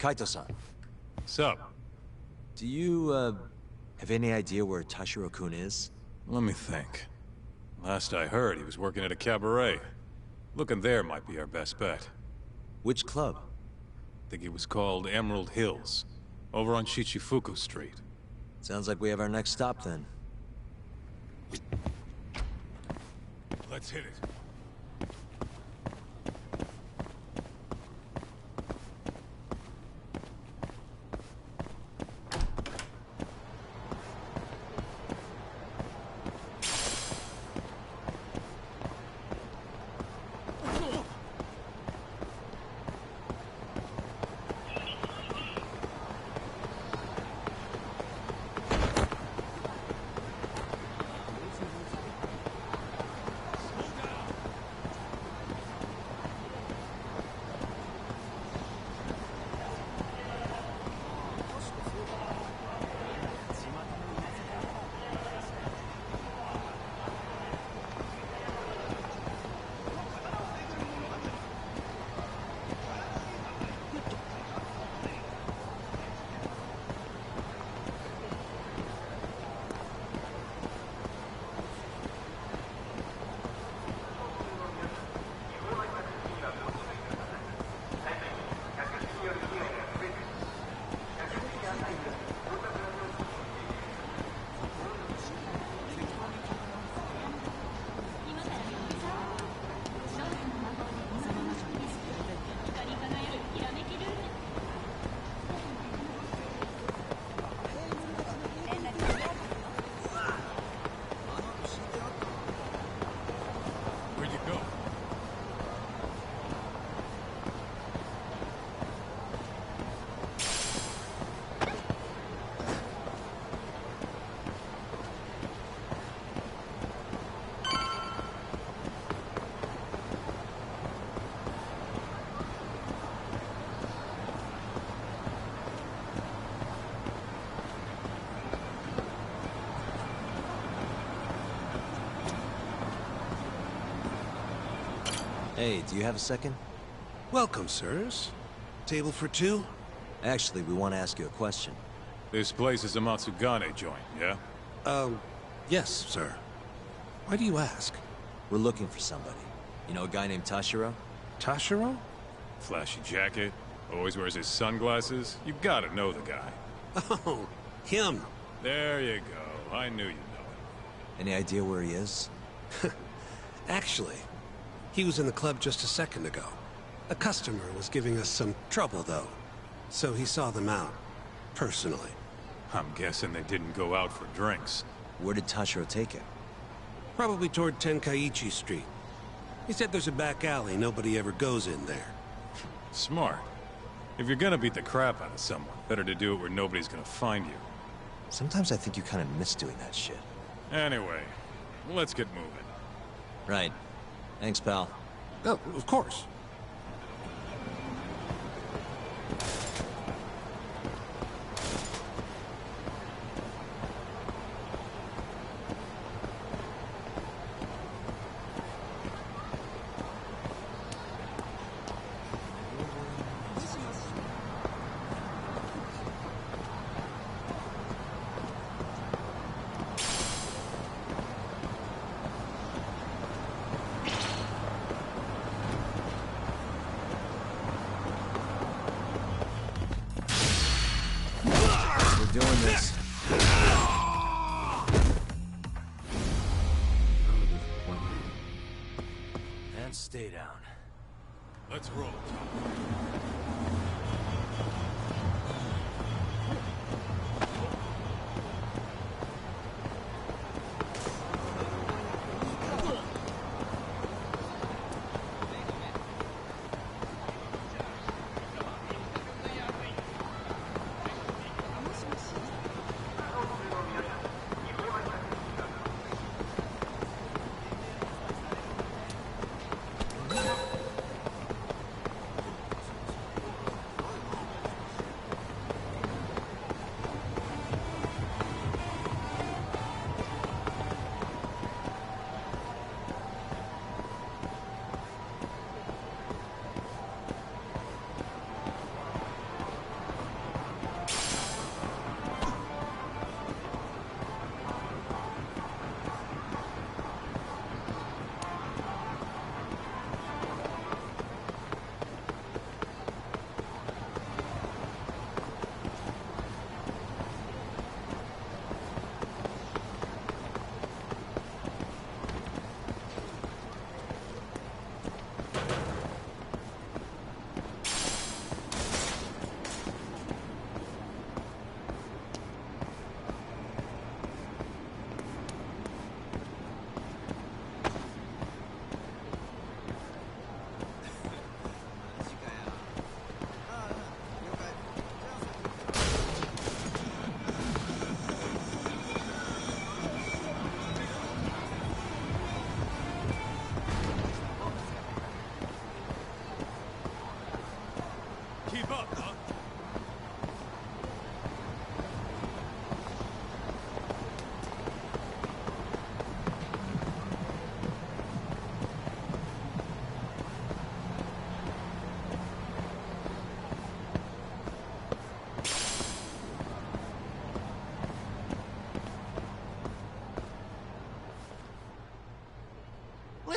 Kaito-san, Sup? do you, have any idea where Tashiro-kun is? Let me think. Last I heard, he was working at a cabaret. Looking there might be our best bet. Which club? I think it was called Emerald Hills, over on Shichifuku Street. Sounds like we have our next stop then. Let's hit it. Hey, do you have a second? Welcome, sirs. Table for two? Actually, we want to ask you a question. This place is a Matsugane joint, yeah? Yes, sir. Why do you ask? We're looking for somebody. You know a guy named Tashiro? Tashiro? Flashy jacket, always wears his sunglasses. You gotta know the guy. Oh, him. There you go. I knew you'd know it. Any idea where he is? Actually, he was in the club just a second ago. A customer was giving us some trouble, though. So he saw them out. Personally. I'm guessing they didn't go out for drinks. Where did Tashiro take him? Probably toward Tenkaichi Street. He said there's a back alley nobody ever goes in there. Smart. If you're gonna beat the crap out of someone, better to do it where nobody's gonna find you. Sometimes I think you kind of miss doing that shit. Anyway, let's get moving. Right. Thanks, pal. Oh, of course. Doing this. And stay down. Let's roll.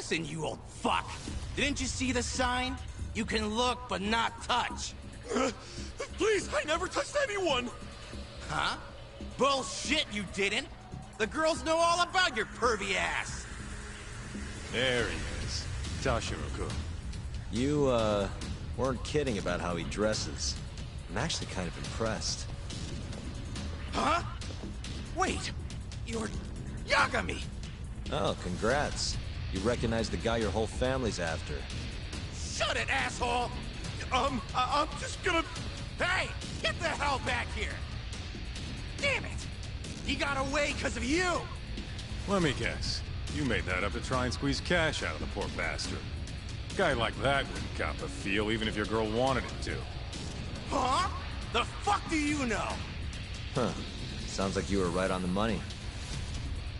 Listen, you old fuck. Didn't you see the sign? You can look, but not touch. Please, I never touched anyone! Huh? Bullshit, you didn't. The girls know all about your pervy ass. There he is. Tashiro-kun. You, weren't kidding about how he dresses. I'm actually kind of impressed. Huh? Wait, you're Yagami. Oh, congrats. You recognize the guy your whole family's after. Shut it, asshole! I'm just gonna... Hey, get the hell back here! Damn it! He got away because of you! Let me guess. You made that up to try and squeeze cash out of the poor bastard. A guy like that wouldn't cop a feel even if your girl wanted him to. Huh? The fuck do you know? Huh. Sounds like you were right on the money.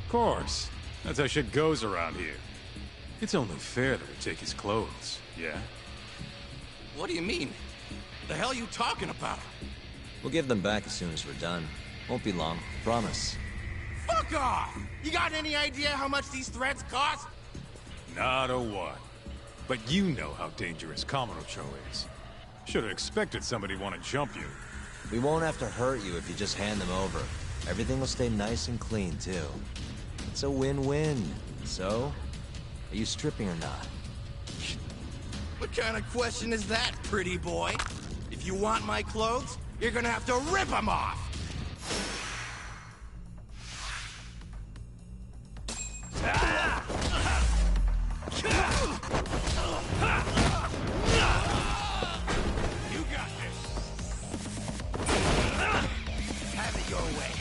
Of course. That's how shit goes around here. It's only fair that we take his clothes, yeah? What do you mean? The hell are you talking about? We'll give them back as soon as we're done. Won't be long, promise. Fuck off! You got any idea how much these threads cost? Not a what. But you know how dangerous Kamurocho is. Should have expected somebody to want to jump you. We won't have to hurt you if you just hand them over. Everything will stay nice and clean, too. It's a win-win. So, are you stripping or not? What kind of question is that, pretty boy? If you want my clothes, you're gonna have to rip them off! You got this! Have it your way.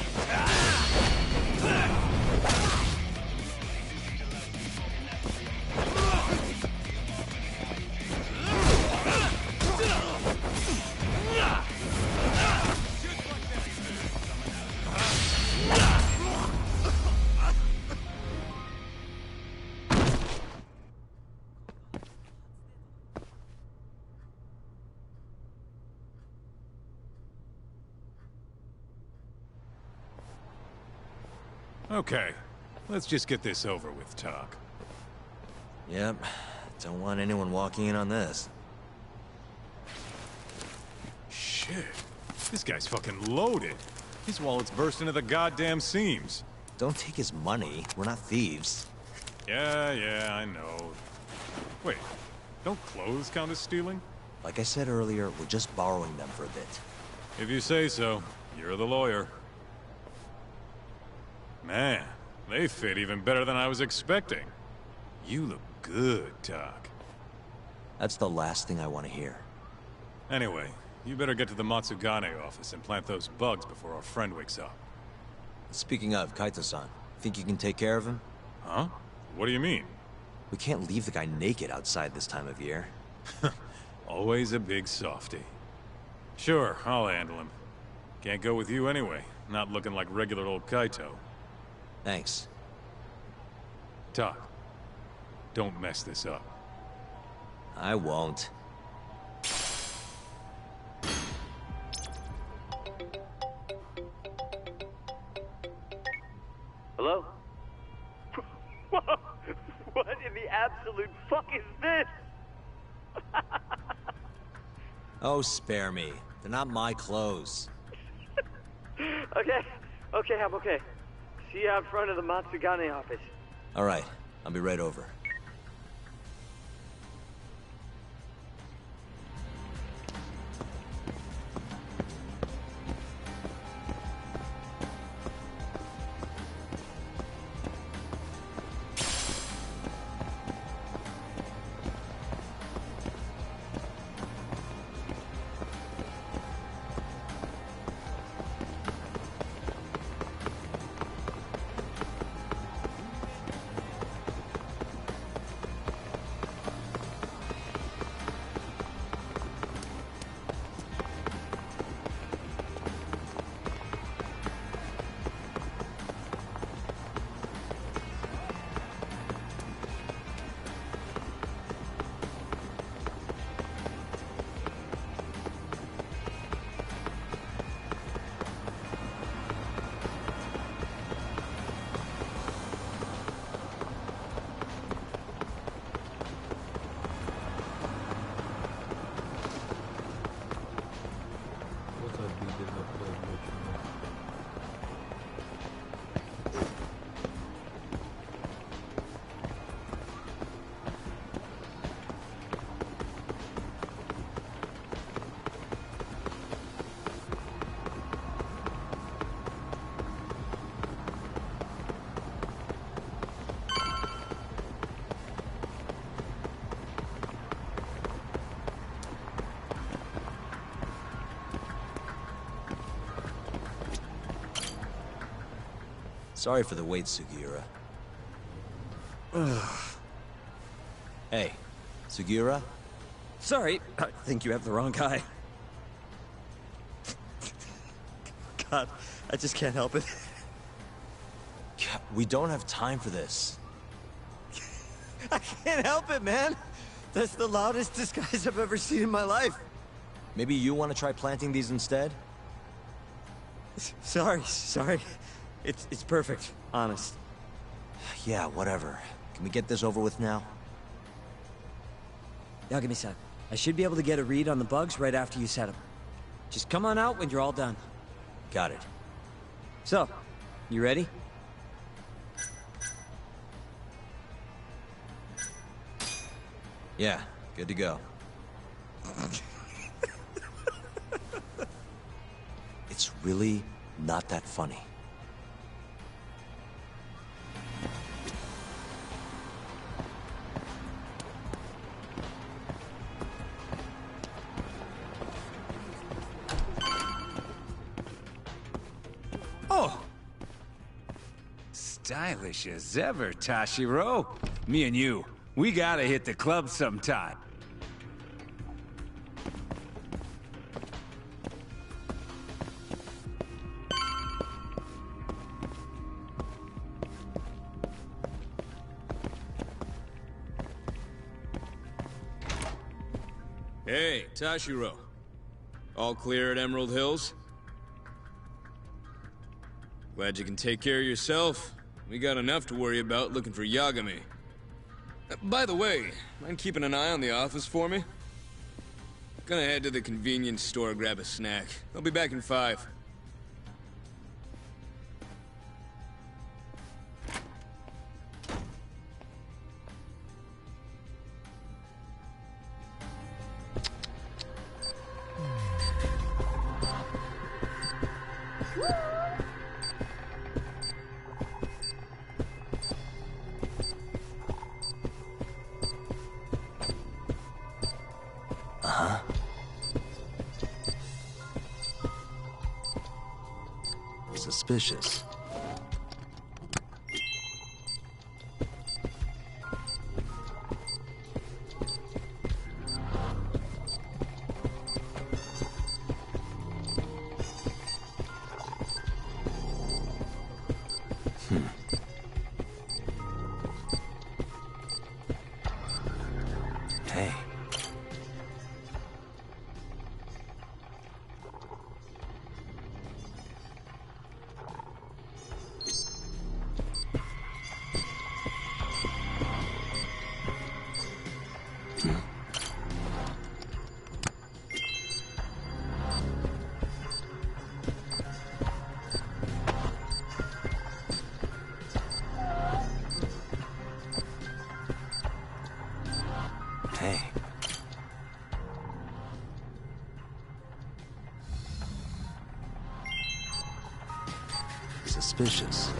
Okay, let's just get this over with, Talk. Yep. Don't want anyone walking in on this. Shit. This guy's fucking loaded. His wallet's burst into the goddamn seams. Don't take his money. We're not thieves. Yeah, I know. Wait, don't clothes count as stealing? Like I said earlier, we're just borrowing them for a bit. If you say so. You're the lawyer. Man, they fit even better than I was expecting. You look good, Talk. That's the last thing I want to hear. Anyway, you better get to the Matsugane office and plant those bugs before our friend wakes up. Speaking of, Kaito-san, think you can take care of him? Huh? What do you mean? We can't leave the guy naked outside this time of year. Always a big softy. Sure, I'll handle him. Can't go with you anyway. Not looking like regular old Kaito. Thanks. Talk. Don't mess this up. I won't. Hello? What in the absolute fuck is this? Oh, spare me. They're not my clothes. Okay, I'm okay. See you out front of the Matsugane office. All right, I'll be right over. Sorry for the wait, Sugiura. Hey, Sugiura? Sorry, I think you have the wrong guy. God, I just can't help it. We don't have time for this. I can't help it, man. That's the loudest disguise I've ever seen in my life. Maybe you want to try planting these instead? Sorry. It's perfect, honest. Yeah, whatever. Can we get this over with now? Now give me a sec. I should be able to get a read on the bugs right after you set them. Just come on out when you're all done. Got it. So, you ready? Yeah, good to go. It's really not that funny. Oh! Stylish as ever, Tashiro. Me and you, we gotta hit the club sometime. Hey, Tashiro. All clear at Emerald Hills? Glad you can take care of yourself. We got enough to worry about looking for Yagami. By the way, mind keeping an eye on the office for me? Gonna head to the convenience store, grab a snack. I'll be back in 5. Suspicious. Hey. Hey. Suspicious.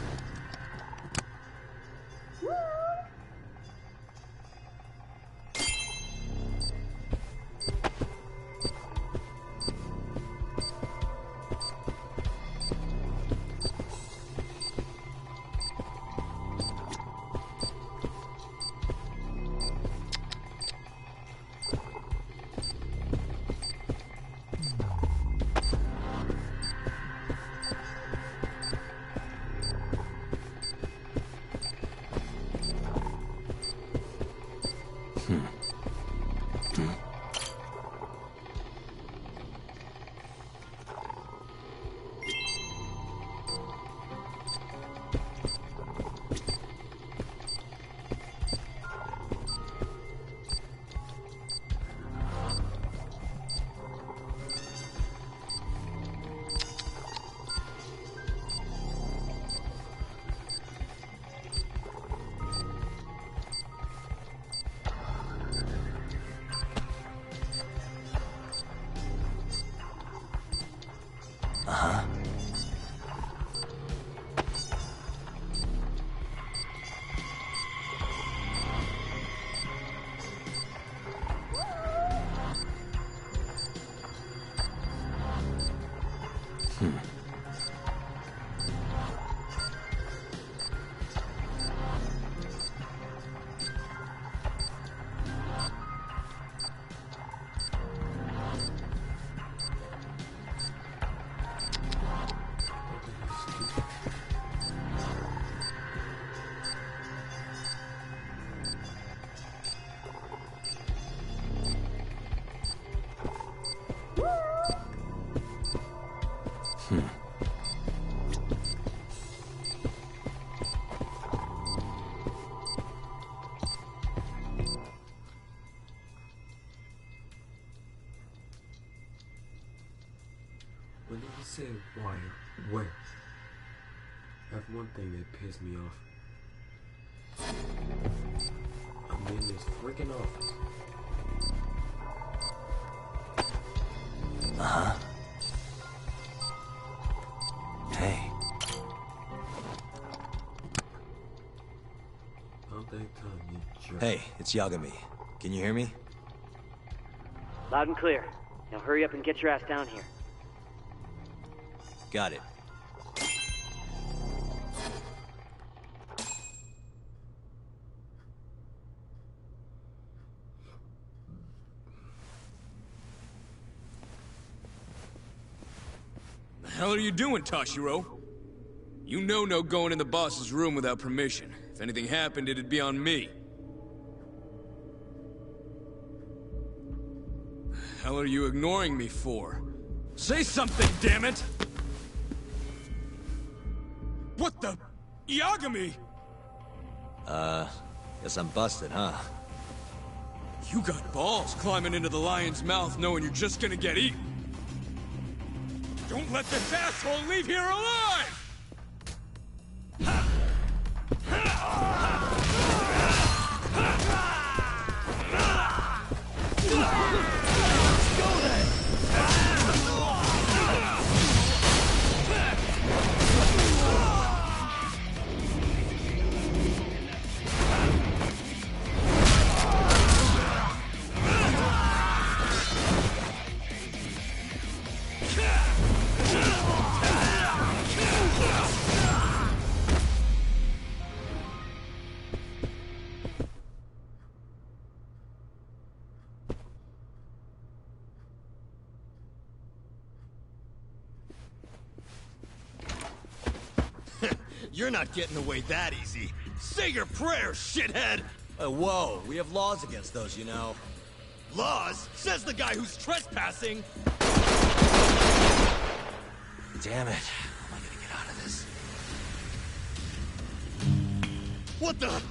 said why, where? That's one thing that pissed me off. I'm in this freaking office. Uh-huh. Hey. About that time, you jerk. Hey, it's Yagami. Can you hear me? Loud and clear. Now hurry up and get your ass down here. Got it. The hell are you doing, Tashiro? You know no going in the boss's room without permission. If anything happened, it'd be on me. The hell are you ignoring me for? Say something, damn it! What the... Yagami! Guess I'm busted, huh? You got balls climbing into the lion's mouth knowing you're just gonna get eaten. Don't let this asshole leave here alive! You're not getting away that easy. Say your prayers, shithead! Whoa, we have laws against those, you know. Laws? Says the guy who's trespassing! Damn it. How am I gonna get out of this? What the?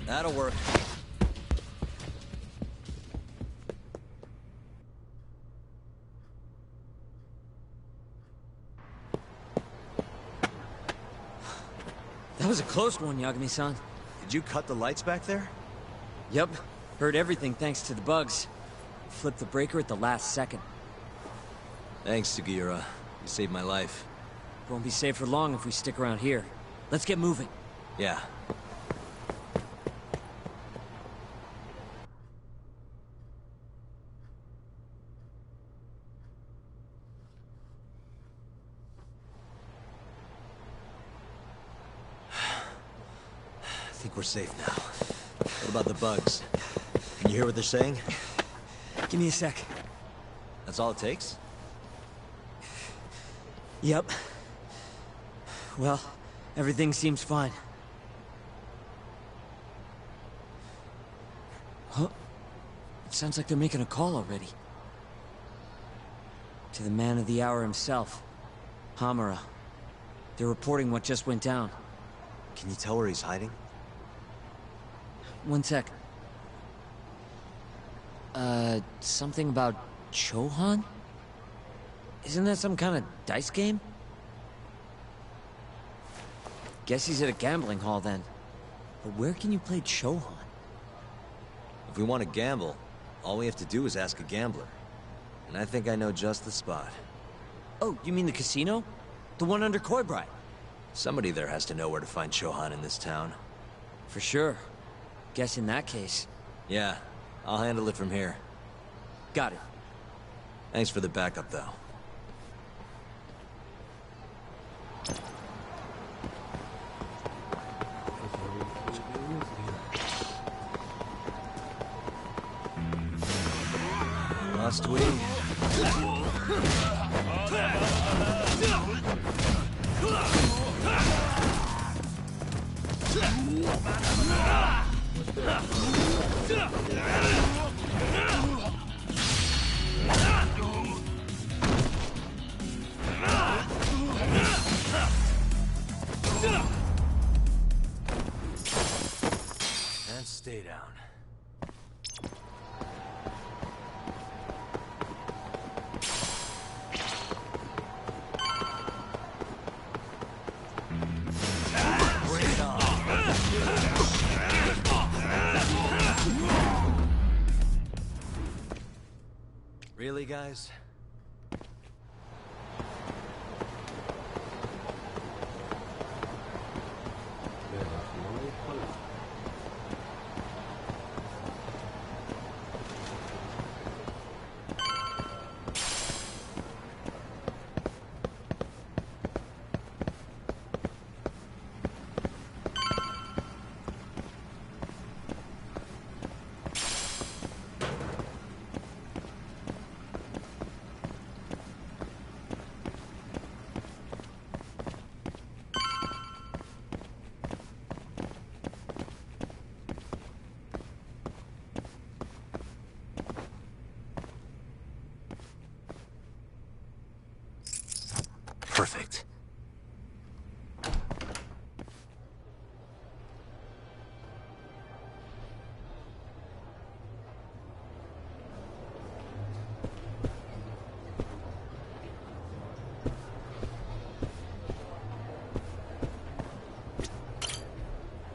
That'll work. That was a close one, Yagami-san. Did you cut the lights back there? Yep. Heard everything thanks to the bugs. Flipped the breaker at the last second. Thanks, Sugiura. You saved my life. Won't be safe for long if we stick around here. Let's get moving. Yeah. I think we're safe now. What about the bugs? Can you hear what they're saying? Give me a sec. That's all it takes? Yep. Well, everything seems fine. Huh? It sounds like they're making a call already. To the man of the hour himself, Hamura. They're reporting what just went down. Can you tell where he's hiding? One sec. Something about Chohan? Isn't that some kind of dice game? Guess he's at a gambling hall then. But where can you play Chohan? If we want to gamble, all we have to do is ask a gambler. And I think I know just the spot. Oh, you mean the casino? The one under Koibai? Somebody there has to know where to find Chohan in this town. For sure. Guess in that case. Yeah, I'll handle it from here. Got it. Thanks for the backup, though. Must we? And stay down. guys. Yeah, that's the only place. Perfect.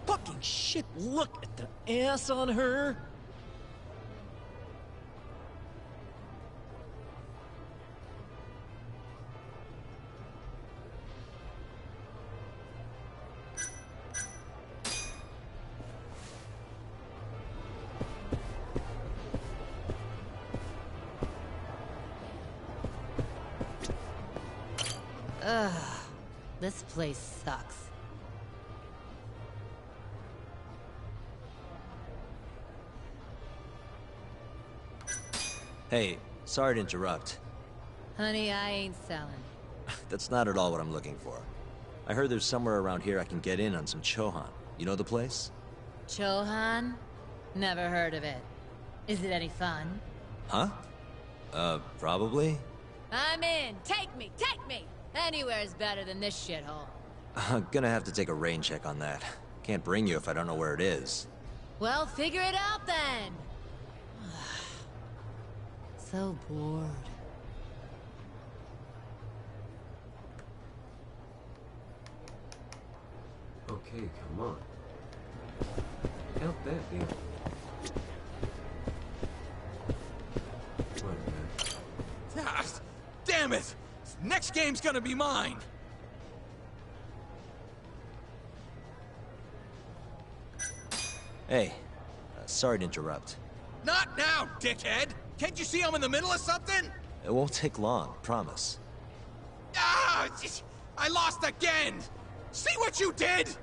Fucking shit, look at the ass on her! Ugh, this place sucks. Hey, sorry to interrupt. Honey, I ain't selling. That's not at all what I'm looking for. I heard there's somewhere around here I can get in on some Chohan. You know the place? Chohan? Never heard of it. Is it any fun? Huh? Probably? I'm in! Take me! Take me! Anywhere's better than this shithole. I'm gonna have to take a rain check on that. Can't bring you if I don't know where it is. Well, figure it out then! So bored. Okay, come on. Help that deal. Wait, man. Ah, damn it! Next game's gonna be mine! Hey, sorry to interrupt. Not now, dickhead! Can't you see I'm in the middle of something? It won't take long, promise. Ah! I lost again! See what you did?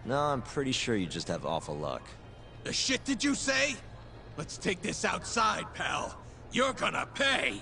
No, I'm pretty sure you just have awful luck. The shit did you say? Let's take this outside, pal. You're gonna pay!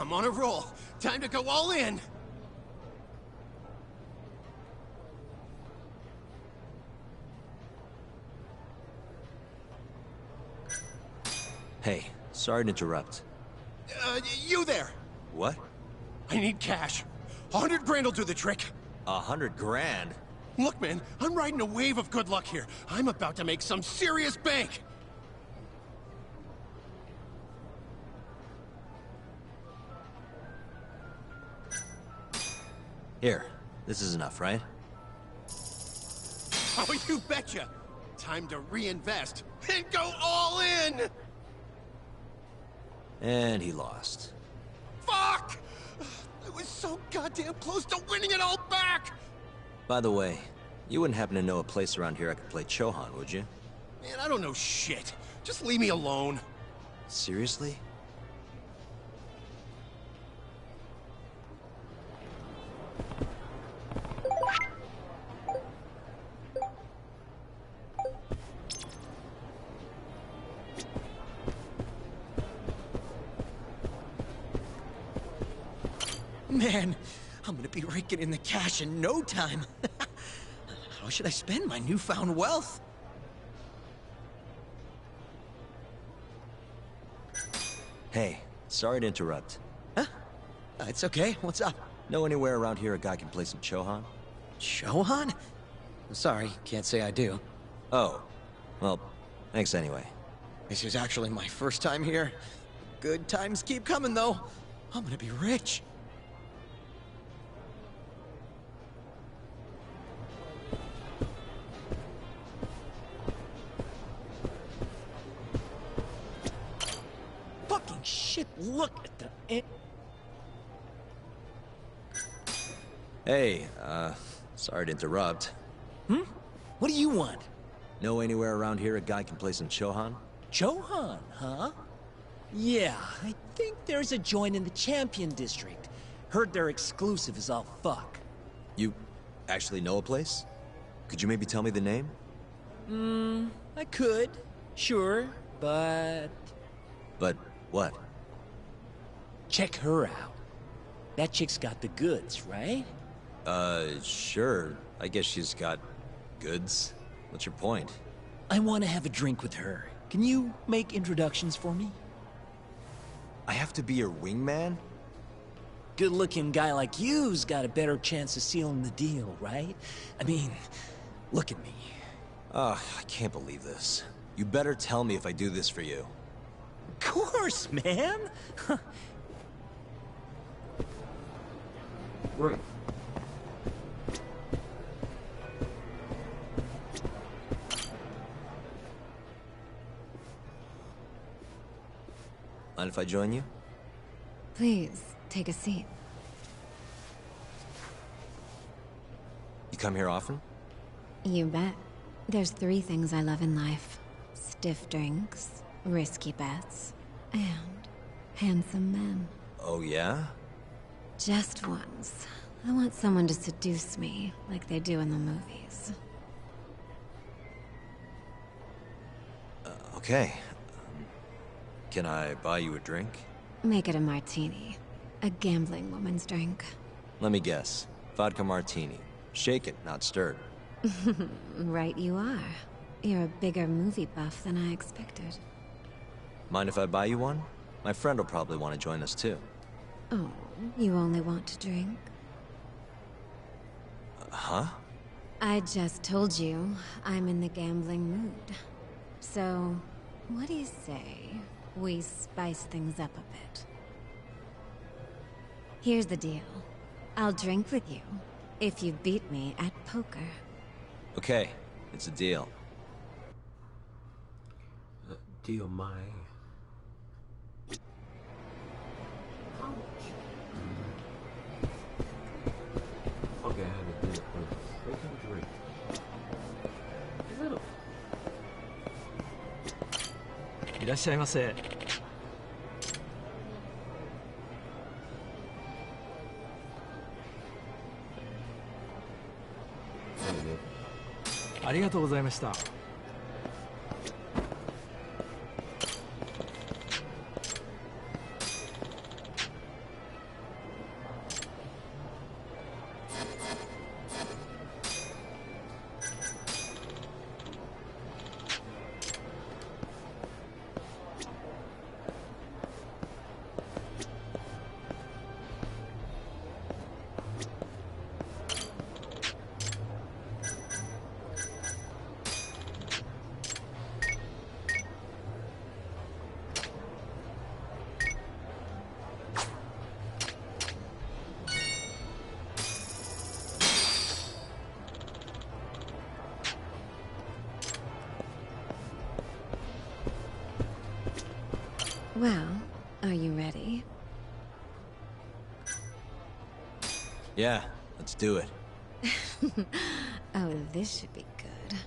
I'm on a roll. Time to go all in. Hey, sorry to interrupt. You there. What? I need cash. 100 grand will do the trick. 100 grand? Look, man, I'm riding a wave of good luck here. I'm about to make some serious bank. Here, this is enough, right? Oh, you betcha. Time to reinvest and go all in. And he lost. Fuck! I was so goddamn close to winning it all back! By the way, You wouldn't happen to know a place around here I could play Chohan, would you? Man, I don't know shit. Just leave me alone. Seriously? Man, I'm gonna be raking in the cash in no time. How should I spend my newfound wealth? Hey, sorry to interrupt. Huh? It's okay. What's up? Know anywhere around here a guy can play some Chohan? Chohan? Sorry, can't say I do. Oh. Well, thanks anyway. This is actually my first time here. Good times keep coming, though. I'm gonna be rich. Fucking shit, look at the... Hey, sorry to interrupt. Hmm? What do you want? Know anywhere around here a guy can play some Chohan? Chohan, huh? Yeah, I think there's a joint in the Champion District. Heard their exclusive is all fuck. You actually know a place? Could you maybe tell me the name? I could, sure, but... But what? Check her out. That chick's got the goods, right? Sure. I guess she's got goods. What's your point? I want to have a drink with her. Can you make introductions for me? I have to be your wingman? Good-looking guy like you's got a better chance of sealing the deal, right? I mean, look at me. Ugh, I can't believe this. You better tell me if I do this for you. Of course, man! Right. Mind if I join you? Please, take a seat. You come here often? You bet. There's 3 things I love in life. Stiff drinks, risky bets, and handsome men. Oh, yeah? Just once. I want someone to seduce me, like they do in the movies. Okay. Can I buy you a drink? Make it a martini. A gambling woman's drink. Let me guess. Vodka martini. Shaken, not stirred. Right you are. You're a bigger movie buff than I expected. Mind if I buy you one? My friend will probably want to join us too. Oh, you only want to drink? Huh? I just told you I'm in the gambling mood. So, what do you say we spice things up a bit? Here's the deal. I'll drink with you if you beat me at poker. Okay, it's a deal. Deal my... Okay, I had to do it first. They can drink. Little. いらっしゃいませ。ありがとうございました。Well, are you ready? Yeah, let's do it. Oh, this should be good.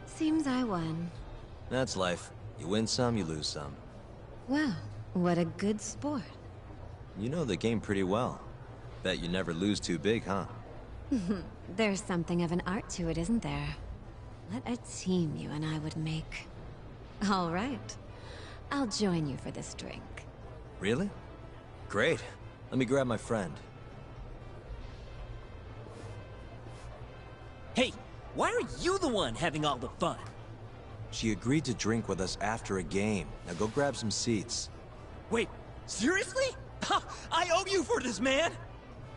Seems I won. That's life. You win some, you lose some. Wow, what a good sport. You know the game pretty well. Bet you never lose too big, huh? There's something of an art to it, isn't there? What a team you and I would make. All right. I'll join you for this drink. Really? Great. Let me grab my friend. Hey, why are you the one having all the fun? She agreed to drink with us after a game. Now go grab some seats. Wait, seriously? I owe you for this, man!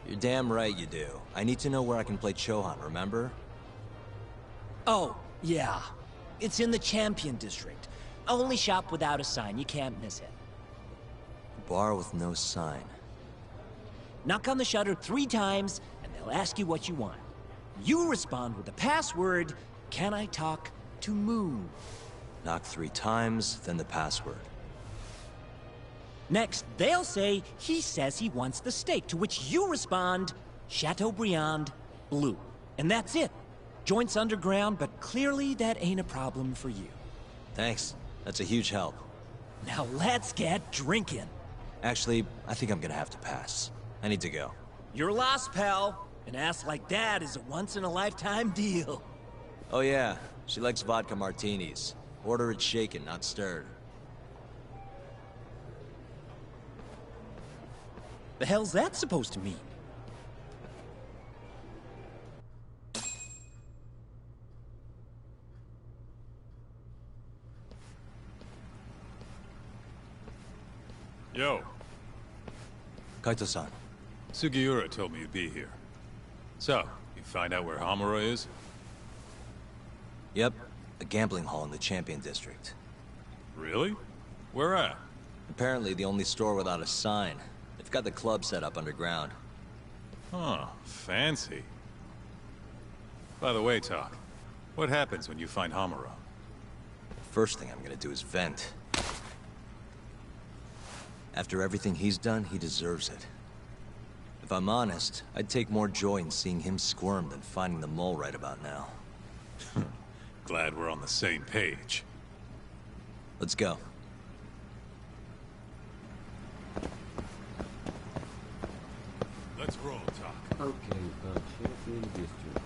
You're damn right you do. I need to know where I can play Chohan, remember? Oh, yeah. It's in the Champion District. Only shop without a sign, you can't miss it. Bar with no sign. Knock on the shutter 3 times, and they'll ask you what you want. You respond with the password, "Can I talk to Moo?" Knock 3 times, then the password. Next, they'll say, "He says he wants the steak," to which you respond, "Chateaubriand Blue." And that's it. Joint's underground, but clearly that ain't a problem for you. Thanks. That's a huge help. Now let's get drinking. Actually, I think I'm gonna have to pass. I need to go. You're lost, pal. An ass like that is a once-in-a-lifetime deal. Oh yeah, she likes vodka martinis. Order it shaken, not stirred. The hell's that supposed to mean? Yo. Kaito-san. Sugiura told me you'd be here. So, you find out where Hamura is? Yep, a gambling hall in the Champion District. Really? Where at? Apparently the only store without a sign. They've got the club set up underground. Huh, fancy. By the way, Talk, what happens when you find Hamura? First thing I'm gonna do is vent. After everything he's done, he deserves it. If I'm honest, I'd take more joy in seeing him squirm than finding the mole right about now. Glad we're on the same page. Let's go. Let's roll, Talk. Okay, Champion District.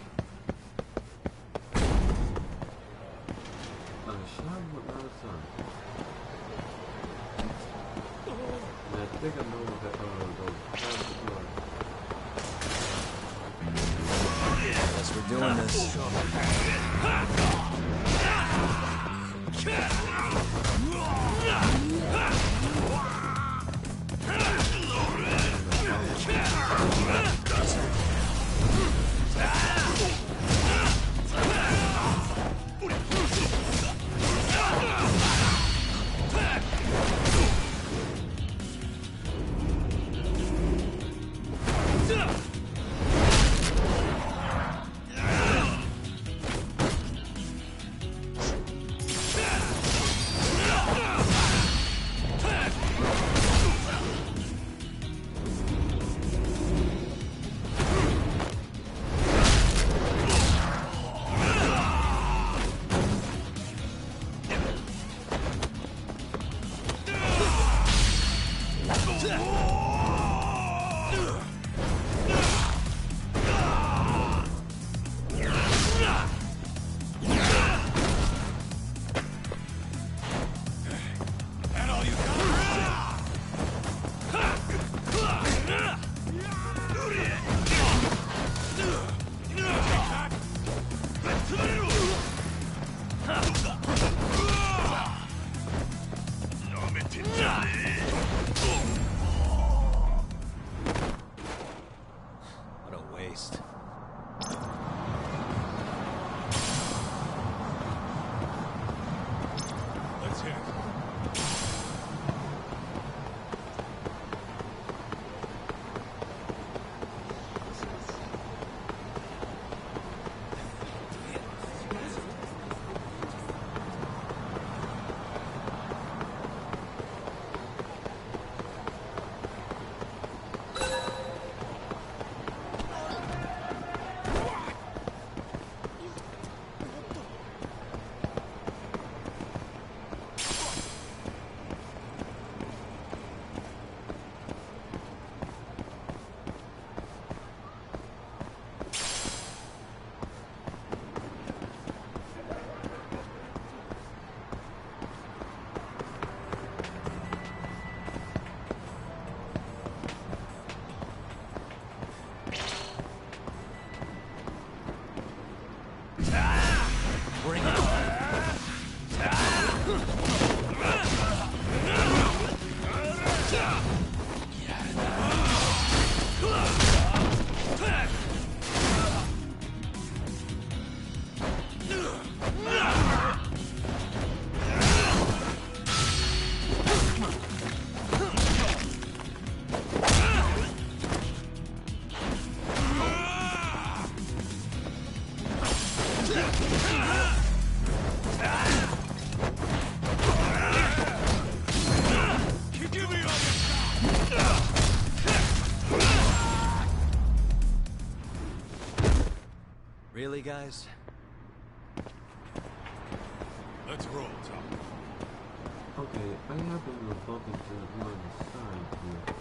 Shop without a sign. And I think I know what those Guess we're doing this. What a waste. Let's hit it. Really, guys? Let's roll, Tom. Okay, I happen to bump into you on the side here.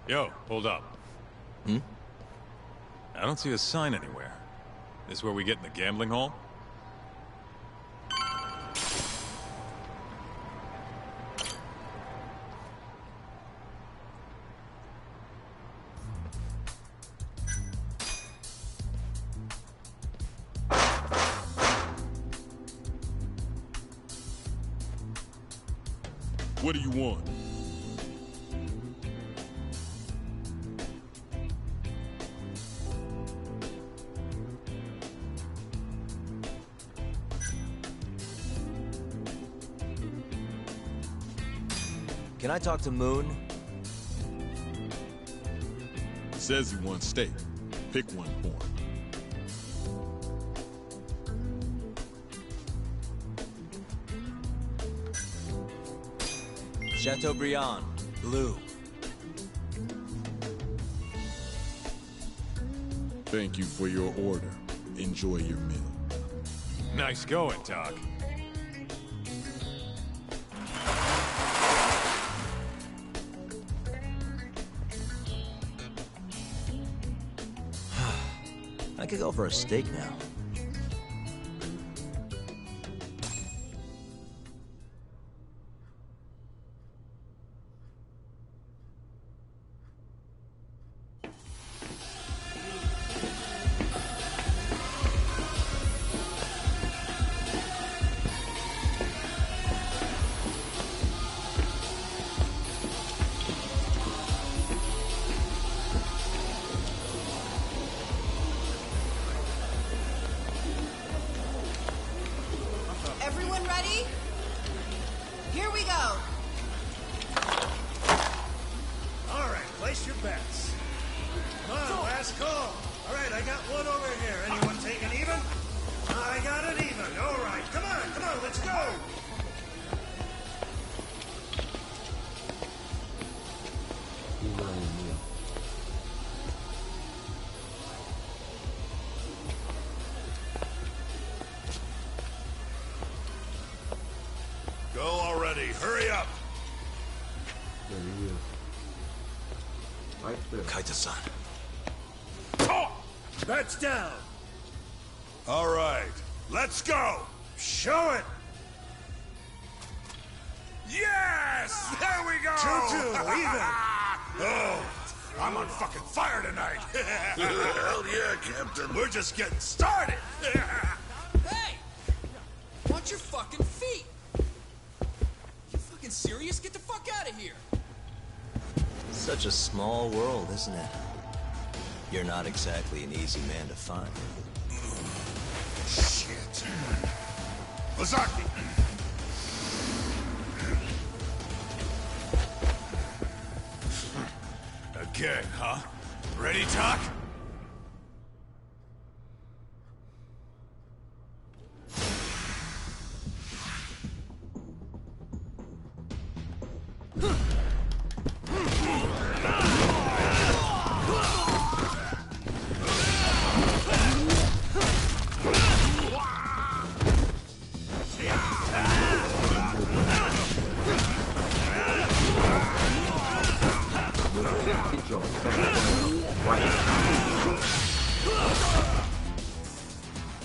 Yo, hold up. Hmm? I don't see a sign anywhere. This where we get in the gambling hall? What do you want? Can I talk to Moon? Says he wants steak. Pick one for him. Chateaubriand, blue. Thank you for your order. Enjoy your meal. Nice going, Doc. I could go for a steak now. Everyone ready? Here we go. All right, place your bets. Come on, last call. All right, I got one over here. Anyone taking even? I got it even. All right, come on, let's go. Go already. Hurry up. Kaita-san. Bets down. All right, let's go. Show it. Yes! There we go! 2-2, even. Oh, I'm on fucking fire tonight. Hell yeah, Captain. We're just getting started. Hey! Watch your fucking feet! You fucking serious? Get the fuck out of here! Such a small world, isn't it? You're not exactly an easy man to find. Shit. Ozaki! Again, huh? Ready, Doc?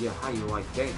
Yeah, how you like that?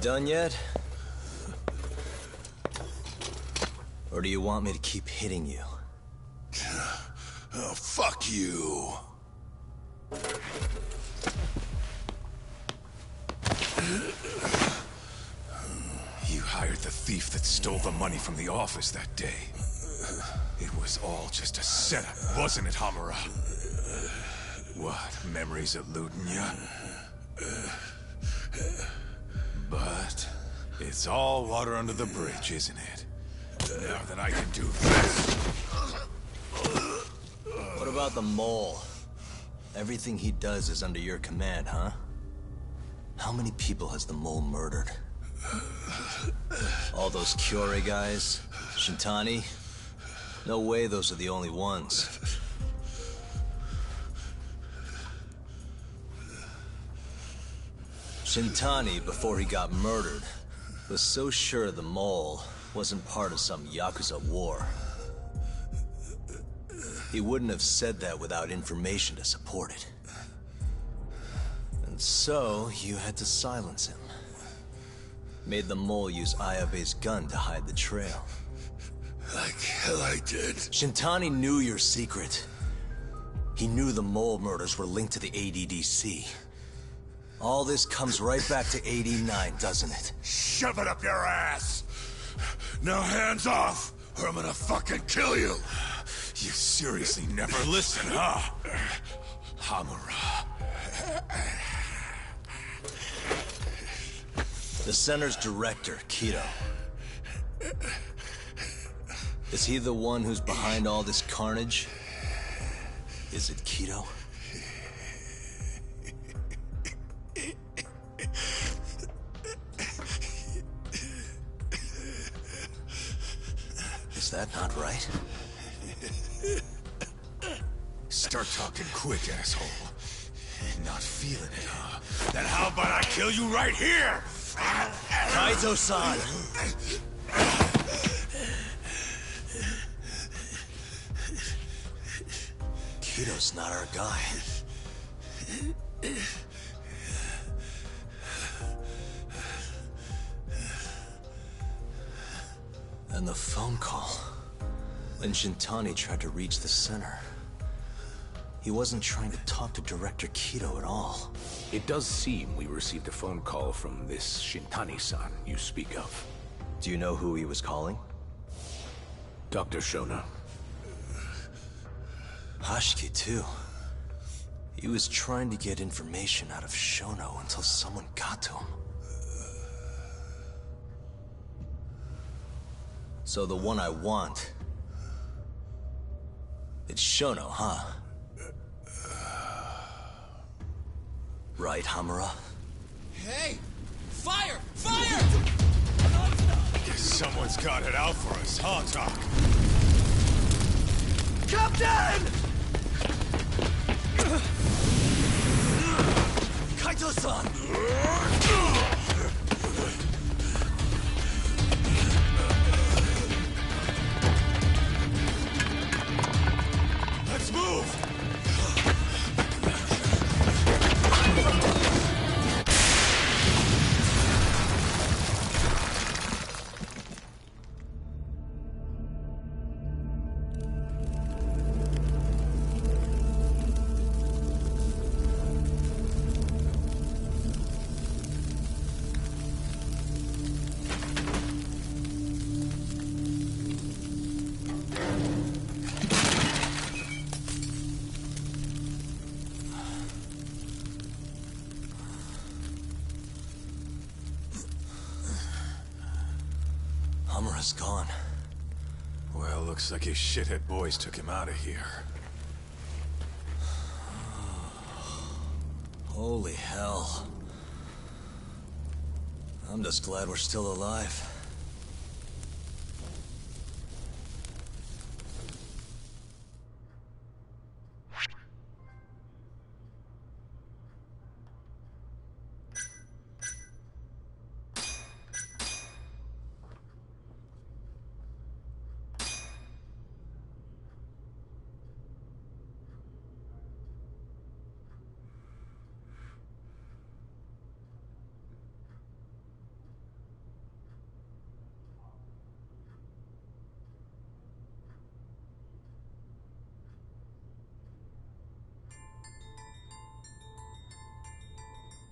done yet? Or do you want me to keep hitting you? Oh, fuck you. You hired the thief that stole the money from the office that day. It was all just a setup, wasn't it, Hamura? What, memories eluding you? But it's all water under the bridge, isn't it? Now that I can do this... What about the mole? Everything he does is under your command, huh? How many people has the mole murdered? All those Kyorei guys? Shintani? No way those are the only ones. Shintani, before he got murdered, was so sure the mole wasn't part of some Yakuza war. He wouldn't have said that without information to support it. And so, you had to silence him. Made the mole use Ayabe's gun to hide the trail. Like hell I did. Shintani knew your secret. He knew the mole murders were linked to the ADDC. All this comes right back to 89, doesn't it? Shove it up your ass! Now hands off, or I'm gonna fucking kill you! You seriously never listen, huh? Hamura. The center's director, Kido. Is he the one who's behind all this carnage? Is it Kido? Is that not right? Start talking quick, asshole. Not feeling it, huh? Then how about I kill you right here? Kaizo-san! Kido's not our guy. And the phone call. When Shintani tried to reach the center. He wasn't trying to talk to Director Kido at all. It does seem we received a phone call from this Shintani-san you speak of. Do you know who he was calling? Dr. Shona. Hashiki, too. He was trying to get information out of Shono until someone got to him. So the one I want... it's Shono, huh? Right, Hamura? Hey! Fire! Fire! Guess someone's got it out for us, huh, Doc? Captain! Kaito-san! Let's move! Hamura's gone. Well, looks like his shithead boys took him out of here. Holy hell. I'm just glad we're still alive.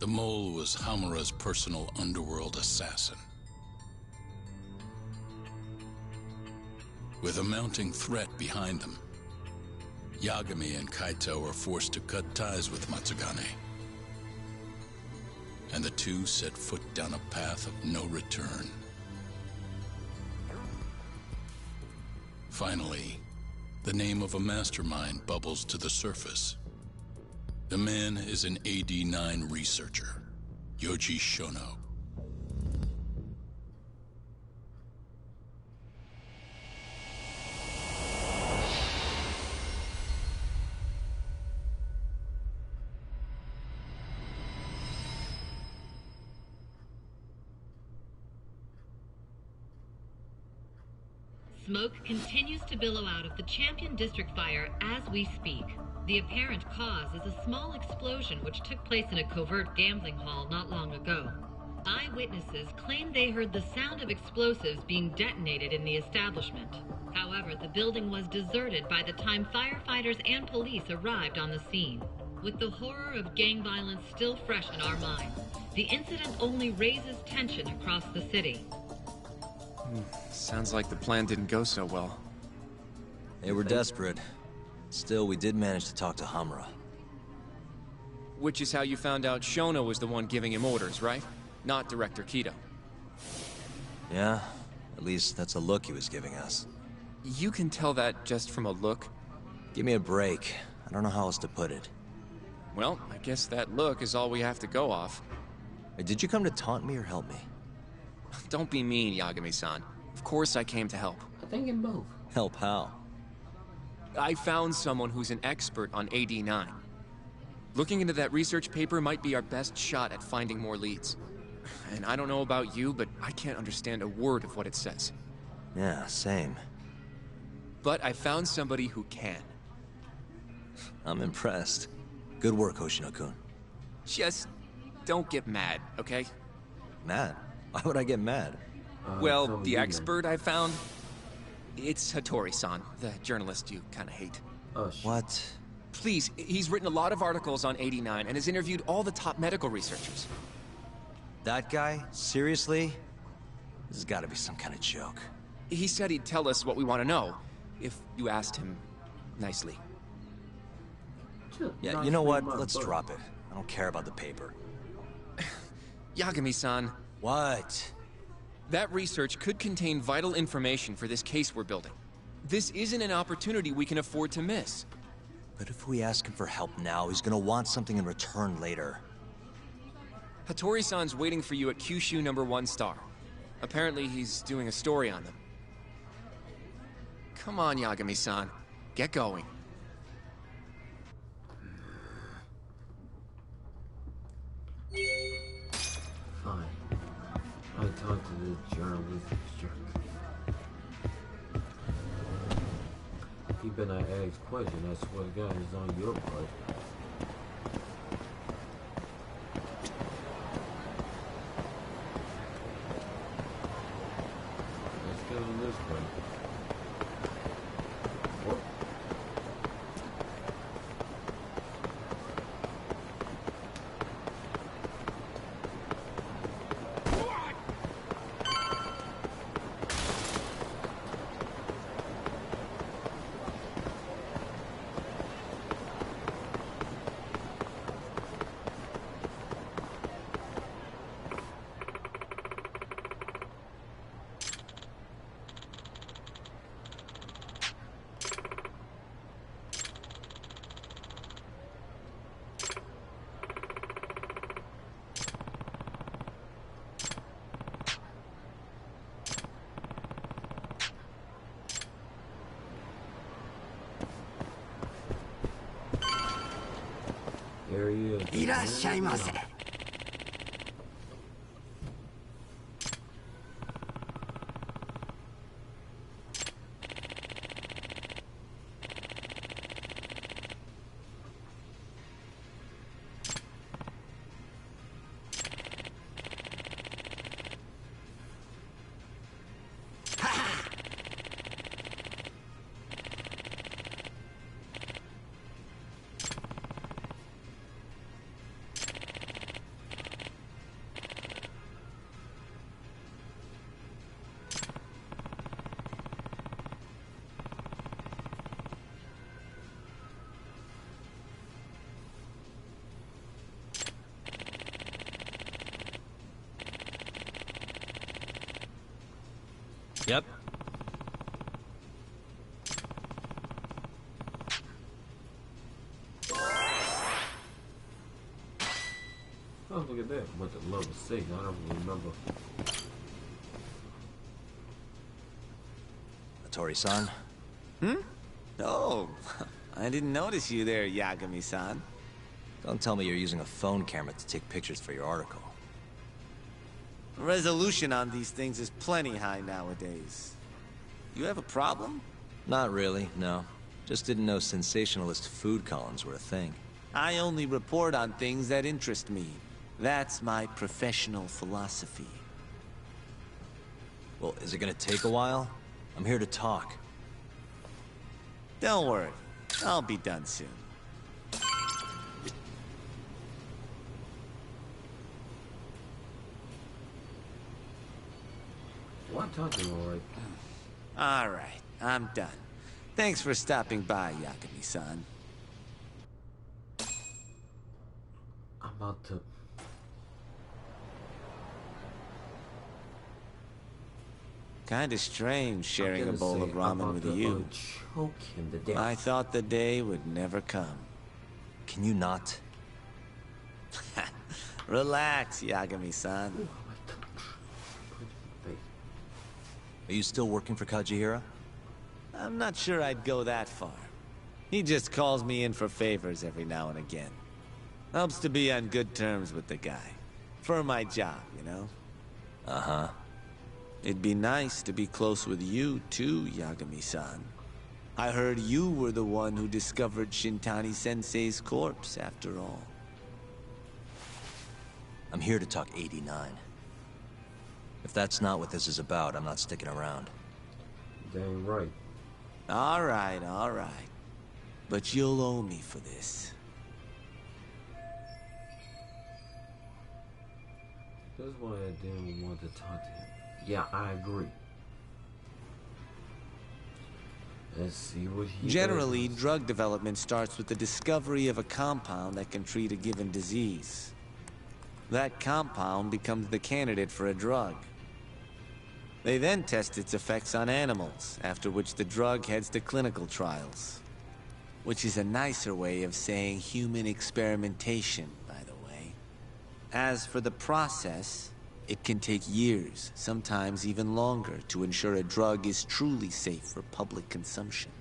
The mole was Hamura's personal underworld assassin. With a mounting threat behind them, Yagami and Kaito are forced to cut ties with Matsugane. And the two set foot down a path of no return. Finally, the name of a mastermind bubbles to the surface. The man is an AD-9 researcher, Yoji Shono. Smoke continues to billow out of the Champion District fire as we speak. The apparent cause is a small explosion which took place in a covert gambling hall not long ago. Eyewitnesses claim they heard the sound of explosives being detonated in the establishment. However, the building was deserted by the time firefighters and police arrived on the scene. With the horror of gang violence still fresh in our minds, the incident only raises tension across the city. Sounds like the plan didn't go so well. They were desperate. Still, we did manage to talk to Hamura. Which is how you found out Shono was the one giving him orders, right? Not Director Kido. Yeah, at least that's a look he was giving us. You can tell that just from a look? Give me a break. I don't know how else to put it. Well, I guess that look is all we have to go off. Hey, did you come to taunt me or help me? Don't be mean, Yagami-san. Of course I came to help. I think in both. Help how? I found someone who's an expert on AD-9. Looking into that research paper might be our best shot at finding more leads. And I don't know about you, but I can't understand a word of what it says. Yeah, same. But I found somebody who can. I'm impressed. Good work, Hoshino-kun. Just don't get mad, okay? Mad? Why would I get mad? Well, the expert I found, it's Hattori-san, the journalist you kind of hate. What? Please, he's written a lot of articles on AD-9 and has interviewed all the top medical researchers. That guy? Seriously? This has got to be some kind of joke. He said he'd tell us what we want to know, if you asked him nicely. Yeah, you know what? Let's drop it. I don't care about the paper. Yagami-san. What? That research could contain vital information for this case we're building. This isn't an opportunity we can afford to miss. But if we ask him for help now, he's gonna want something in return later. Hattori-san's waiting for you at Kyushu #1 star. Apparently he's doing a story on them. Come on, Yagami-san. Get going. Fine. I talked to the journalist jerk. He better not ask questions. I swear to God, it's on your part. Let's go this way. What? There he is. いらっしゃいませ。Yep. Oh, look at that. Went to level 6. I don't remember. Tori-san? Oh, I didn't notice you there, Yagami-san. Don't tell me you're using a phone camera to take pictures for your article. Resolution on these things is plenty high nowadays. You have a problem? Not really, no. Just didn't know sensationalist food columns were a thing. I only report on things that interest me. That's my professional philosophy. Well, is it gonna take a while? I'm here to talk. Don't worry. I'll be done soon. Why talking alright? Alright, I'm done. Thanks for stopping by, Yagami-san. I'm about to... Kinda strange sharing a bowl of ramen with you. Choke him to death. I thought the day would never come. Can you not? Relax, Yagami-san. Are you still working for Kajihira? I'm not sure I'd go that far. He just calls me in for favors every now and again. Helps to be on good terms with the guy. For my job, you know? Uh-huh. It'd be nice to be close with you, too, Yagami-san. I heard you were the one who discovered Shintani-sensei's corpse, after all. I'm here to talk 89. If that's not what this is about, I'm not sticking around. Dang right. All right. But you'll owe me for this. That's why I didn't want to talk to him. Yeah, I agree. Let's see what he Generally, does. drug development starts with the discovery of a compound that can treat a given disease. That compound becomes the candidate for a drug. They then test its effects on animals, after which the drug heads to clinical trials. Which is a nicer way of saying human experimentation, by the way. As for the process, it can take years, sometimes even longer, to ensure a drug is truly safe for public consumption.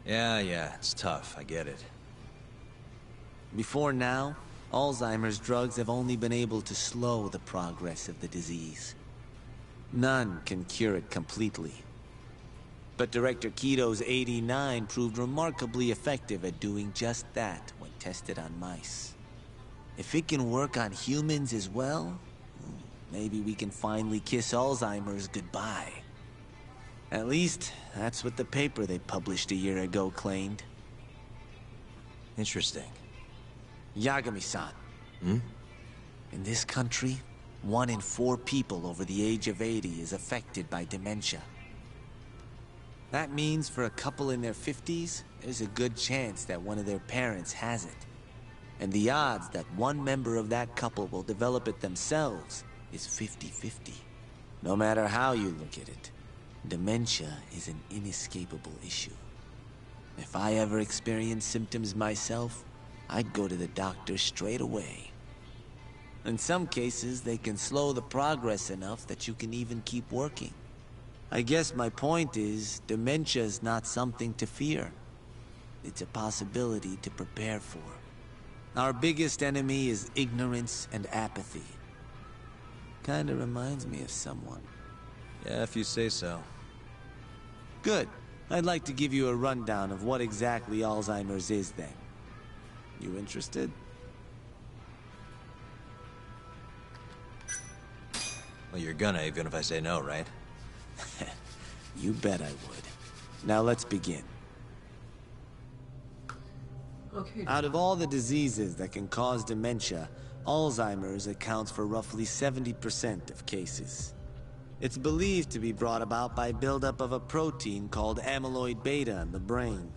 Yeah, it's tough, I get it. Before now, Alzheimer's drugs have only been able to slow the progress of the disease. None can cure it completely. But Director Keto's 89 proved remarkably effective at doing just that when tested on mice. If it can work on humans as well, maybe we can finally kiss Alzheimer's goodbye. At least, that's what the paper they published a year ago claimed. Interesting. Yagami-san. In this country, 1 in 4 people over the age of 80 is affected by dementia. That means for a couple in their 50s, there's a good chance that one of their parents has it. And the odds that one member of that couple will develop it themselves is 50-50. No matter how you look at it, dementia is an inescapable issue. If I ever experience symptoms myself, I'd go to the doctor straight away. In some cases, they can slow the progress enough that you can even keep working. I guess my point is, dementia is not something to fear. It's a possibility to prepare for. Our biggest enemy is ignorance and apathy. Kinda reminds me of someone. Yeah, if you say so. Good. I'd like to give you a rundown of what exactly Alzheimer's is then. You interested? Well, you're gonna, even if I say no, right? You bet I would. Now let's begin. Okay. Out of all the diseases that can cause dementia, Alzheimer's accounts for roughly 70% of cases. It's believed to be brought about by buildup of a protein called amyloid beta in the brain.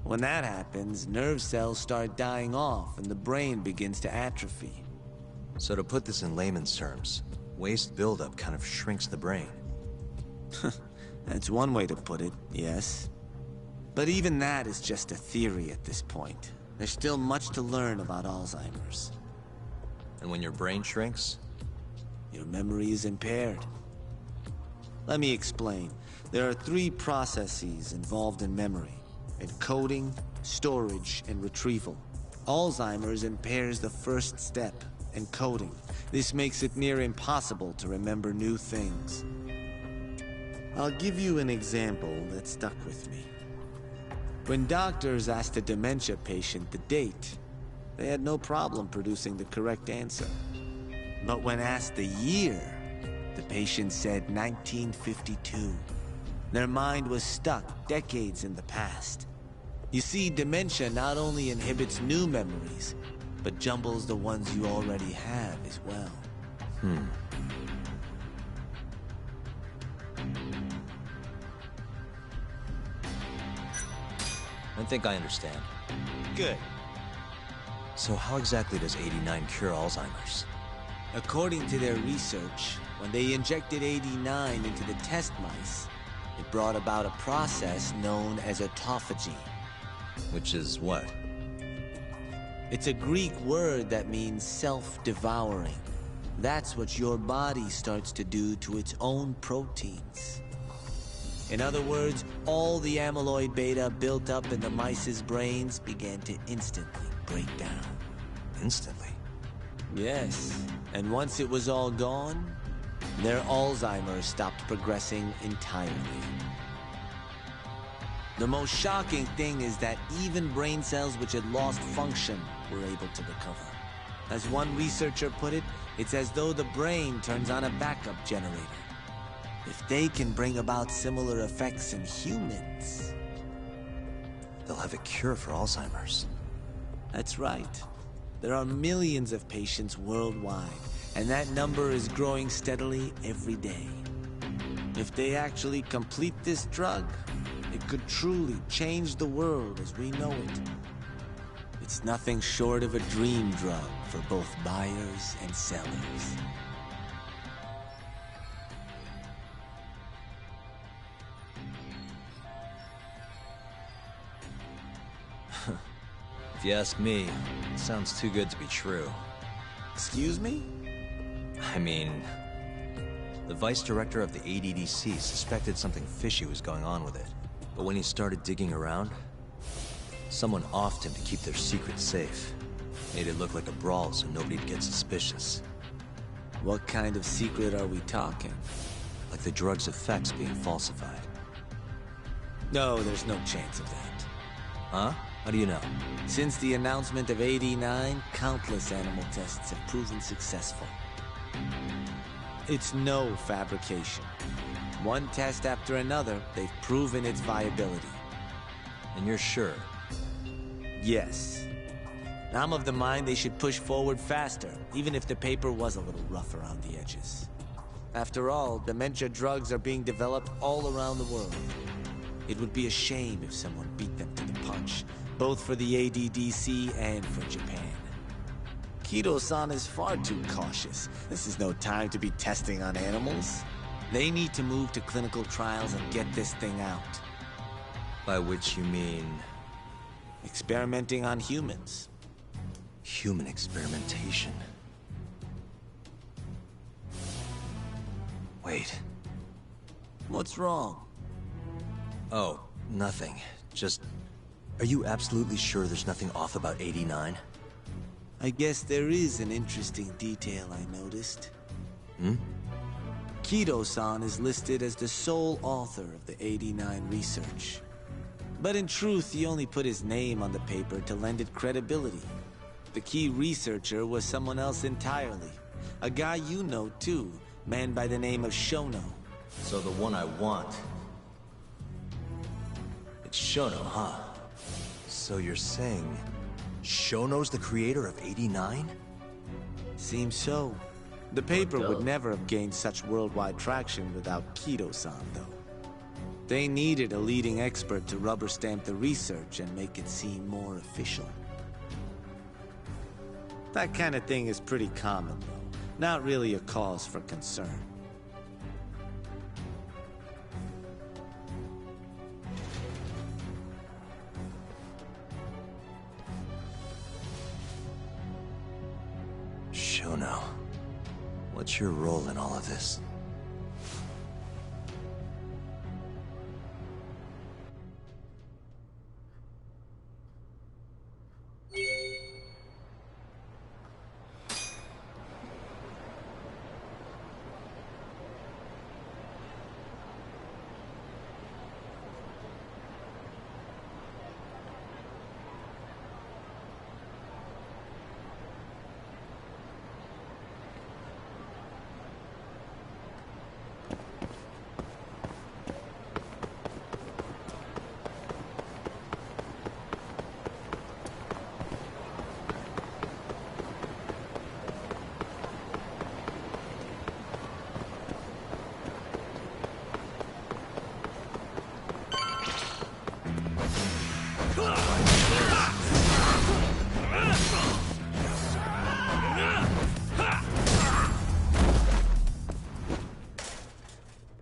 When that happens, nerve cells start dying off and the brain begins to atrophy. So to put this in layman's terms, waste buildup kind of shrinks the brain. That's one way to put it, yes. But even that is just a theory at this point. There's still much to learn about Alzheimer's. And when your brain shrinks? Your memory is impaired. Let me explain. There are 3 processes involved in memory: encoding, storage, and retrieval. Alzheimer's impairs the first step, encoding. This makes it near impossible to remember new things. I'll give you an example that stuck with me. When doctors asked a dementia patient the date, they had no problem producing the correct answer. But when asked the year, the patient said 1952. Their mind was stuck decades in the past. You see, dementia not only inhibits new memories, but jumbles the ones you already have as well. I think I understand. Good. So how exactly does 89 cure Alzheimer's? According to their research, when they injected 89 into the test mice, it brought about a process known as autophagy. Which is what? It's a Greek word that means self-devouring. That's what your body starts to do to its own proteins. In other words, all the amyloid beta built up in the mice's brains began to instantly break down. Instantly? Yes, and once it was all gone, their Alzheimer's stopped progressing entirely. The most shocking thing is that even brain cells which had lost function were able to recover. As one researcher put it, it's as though the brain turns on a backup generator. If they can bring about similar effects in humans, they'll have a cure for Alzheimer's. That's right. There are millions of patients worldwide, and that number is growing steadily every day. If they actually complete this drug, it could truly change the world as we know it. It's nothing short of a dream drug for both buyers and sellers. If you ask me, it sounds too good to be true. Excuse me? I mean, the vice director of the ADDC suspected something fishy was going on with it. But when he started digging around, someone offed him to keep their secret safe. Made it look like a brawl so nobody'd get suspicious. What kind of secret are we talking? Like the drug's effects being falsified. No, there's no chance of that. Huh? How do you know? Since the announcement of 89, countless animal tests have proven successful. It's no fabrication. One test after another, they've proven its viability. And you're sure? Yes. I'm of the mind they should push forward faster, even if the paper was a little rough around the edges. After all, dementia drugs are being developed all around the world. It would be a shame if someone beat them to the punch, both for the ADDC and for Japan. Kido-san is far too cautious. This is no time to be testing on animals. They need to move to clinical trials and get this thing out. By which you mean? Experimenting on humans. Human experimentation. Wait. What's wrong? Oh, nothing. Just... Are you absolutely sure there's nothing off about 89? I guess there is an interesting detail I noticed. Kido-san is listed as the sole author of the 89 research. But in truth, he only put his name on the paper to lend it credibility. The key researcher was someone else entirely. A guy you know too, man by the name of Shono. So the one I want... It's Shono, huh? So you're saying... Shono's the creator of 89? Seems so. The paper would never have gained such worldwide traction without Kido-san, though. They needed a leading expert to rubber stamp the research and make it seem more official. That kind of thing is pretty common, though. Not really a cause for concern. Shono, what's your role in all of this?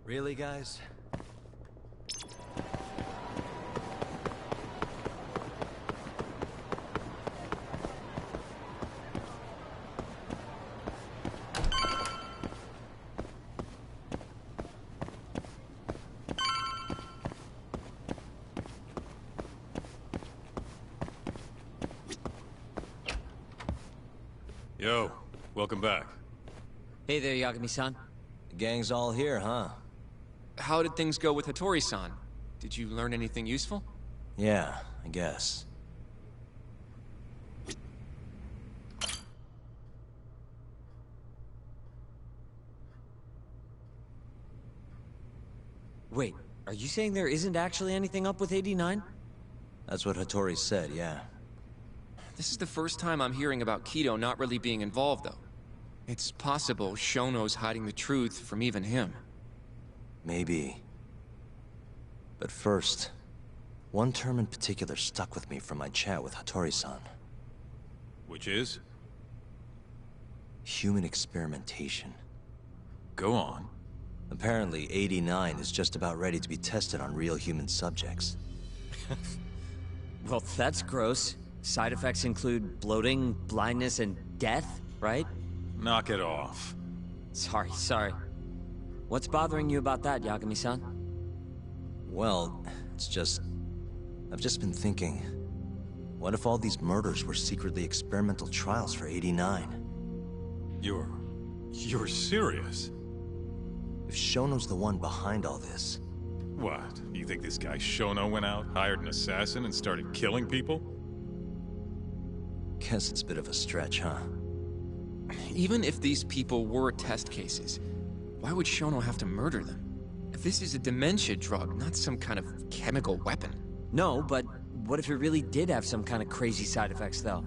Really, guys? Yo, welcome back. Hey there, Yagami-san. The gang's all here, huh? How did things go with Hattori-san? Did you learn anything useful? Yeah, I guess. Wait, are you saying there isn't actually anything up with 89? That's what Hattori said, yeah. This is the first time I'm hearing about Kido not really being involved, though. It's possible Shono's hiding the truth from even him. Maybe. But first, one term in particular stuck with me from my chat with Hattori-san. Which is? Human experimentation. Go on. Apparently, 89 is just about ready to be tested on real human subjects. Well, that's gross. Side effects include bloating, blindness, and death, right? Knock it off. Sorry. What's bothering you about that, Yagami-san? Well, it's just... I've just been thinking... What if all these murders were secretly experimental trials for 89? You're serious? If Shono's the one behind all this... What? You think this guy Shono went out, hired an assassin, and started killing people? Guess it's a bit of a stretch, huh? Even if these people were test cases, why would Shono have to murder them? This is a dementia drug, not some kind of chemical weapon. No, but what if it really did have some kind of crazy side effects, though?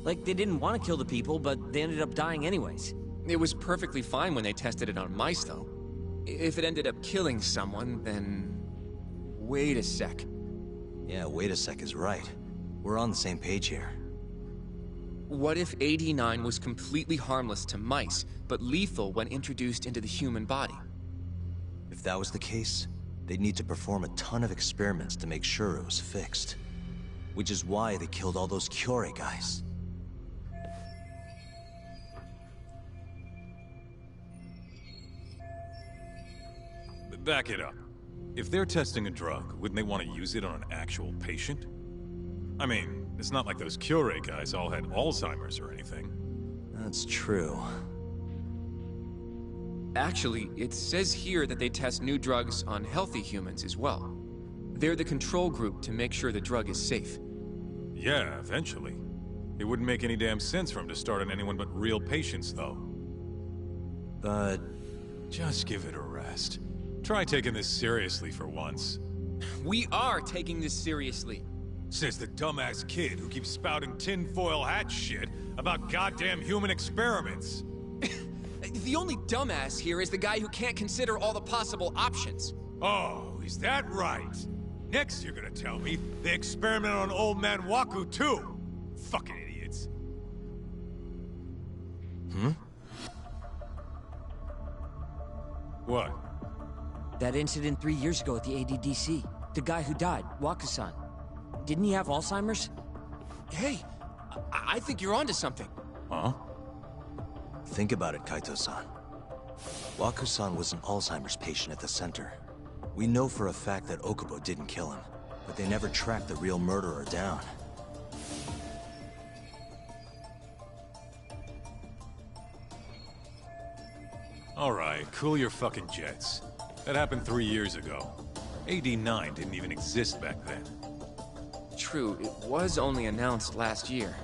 Like, they didn't want to kill the people, but they ended up dying anyways. It was perfectly fine when they tested it on mice, though. If it ended up killing someone, then... Wait a sec. Yeah, wait a sec is right. We're on the same page here. What if 89 was completely harmless to mice, but lethal when introduced into the human body? If that was the case, they'd need to perform a ton of experiments to make sure it was fixed. Which is why they killed all those Kyorei guys. Back it up. If they're testing a drug, wouldn't they want to use it on an actual patient? I mean, it's not like those Kyorei guys all had Alzheimer's or anything. That's true. Actually, it says here that they test new drugs on healthy humans as well. They're the control group to make sure the drug is safe. Yeah, eventually. It wouldn't make any damn sense for him to start on anyone but real patients, though. But... just give it a rest. Try taking this seriously for once. We are taking this seriously. Says the dumbass kid who keeps spouting tinfoil hat shit about goddamn human experiments. The only dumbass here is the guy who can't consider all the possible options. Oh, is that right? Next you're gonna tell me they experiment on old man Waku too. Fucking idiots. What? That incident 3 years ago at the ADDC. The guy who died, Waku-san. Didn't he have Alzheimer's? Hey, I think you're onto something. Huh? Think about it, Kaito-san. Waku-san was an Alzheimer's patient at the center. We know for a fact that Okubo didn't kill him, but they never tracked the real murderer down. Alright, cool your fucking jets. That happened 3 years ago. AD9 didn't even exist back then. True, it was only announced last year.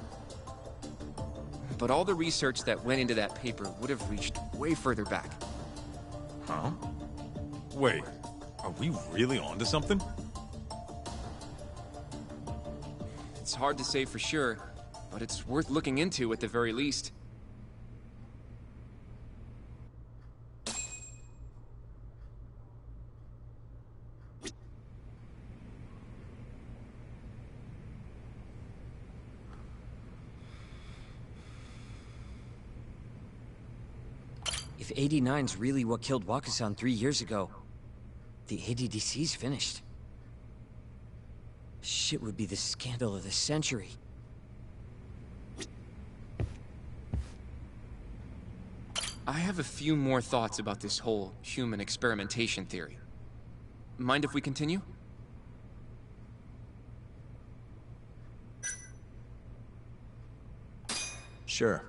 But all the research that went into that paper would have reached way further back. Huh? Wait, are we really onto something? It's hard to say for sure, but it's worth looking into at the very least. If 89's really what killed Waku-san 3 years ago, the ADDC's finished. Shit would be the scandal of the century. I have a few more thoughts about this whole human experimentation theory. Mind if we continue? Sure.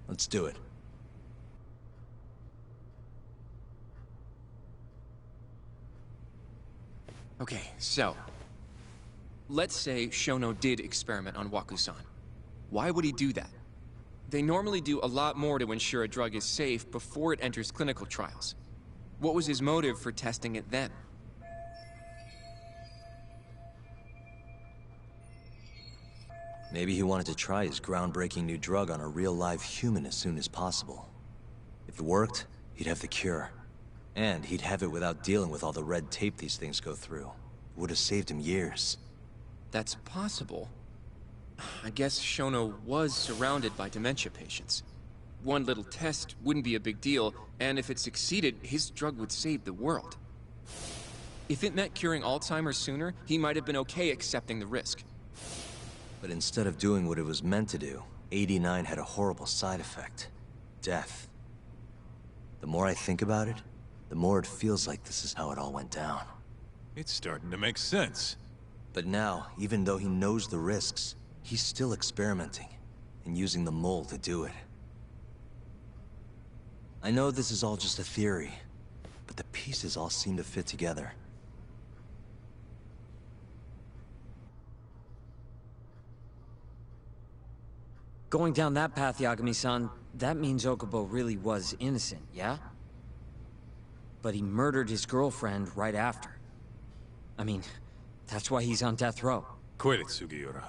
Let's do it. Okay, so... let's say Shono did experiment on Waku-san. Why would he do that? They normally do a lot more to ensure a drug is safe before it enters clinical trials. What was his motive for testing it then? Maybe he wanted to try his groundbreaking new drug on a real live human as soon as possible. If it worked, he'd have the cure. And he'd have it without dealing with all the red tape these things go through. It would have saved him years. That's possible. I guess Shono was surrounded by dementia patients. One little test wouldn't be a big deal, and if it succeeded, his drug would save the world. If it meant curing Alzheimer's sooner, he might have been okay accepting the risk. But instead of doing what it was meant to do, 89 had a horrible side effect. Death. The more I think about it, the more it feels like this is how it all went down. It's starting to make sense. But now, even though he knows the risks, he's still experimenting, and using the mole to do it. I know this is all just a theory, but the pieces all seem to fit together. Going down that path, Yagami-san, that means Okubo really was innocent, yeah? But he murdered his girlfriend right after. I mean, that's why he's on death row. Quit it, Sugiura.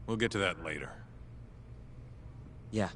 We'll get to that later. Yeah.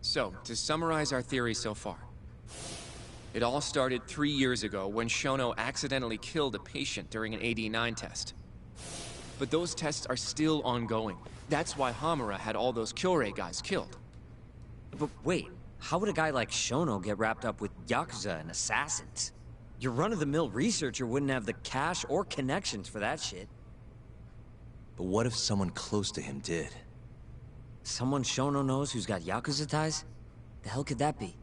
So, to summarize our theory so far. It all started 3 years ago when Shono accidentally killed a patient during an AD9 test. But those tests are still ongoing. That's why Hamura had all those Kyorei guys killed. But wait, how would a guy like Shono get wrapped up with Yakuza and assassins? Your run-of-the-mill researcher wouldn't have the cash or connections for that shit. But what if someone close to him did? Someone Shono knows who's got Yakuza ties? The hell could that be?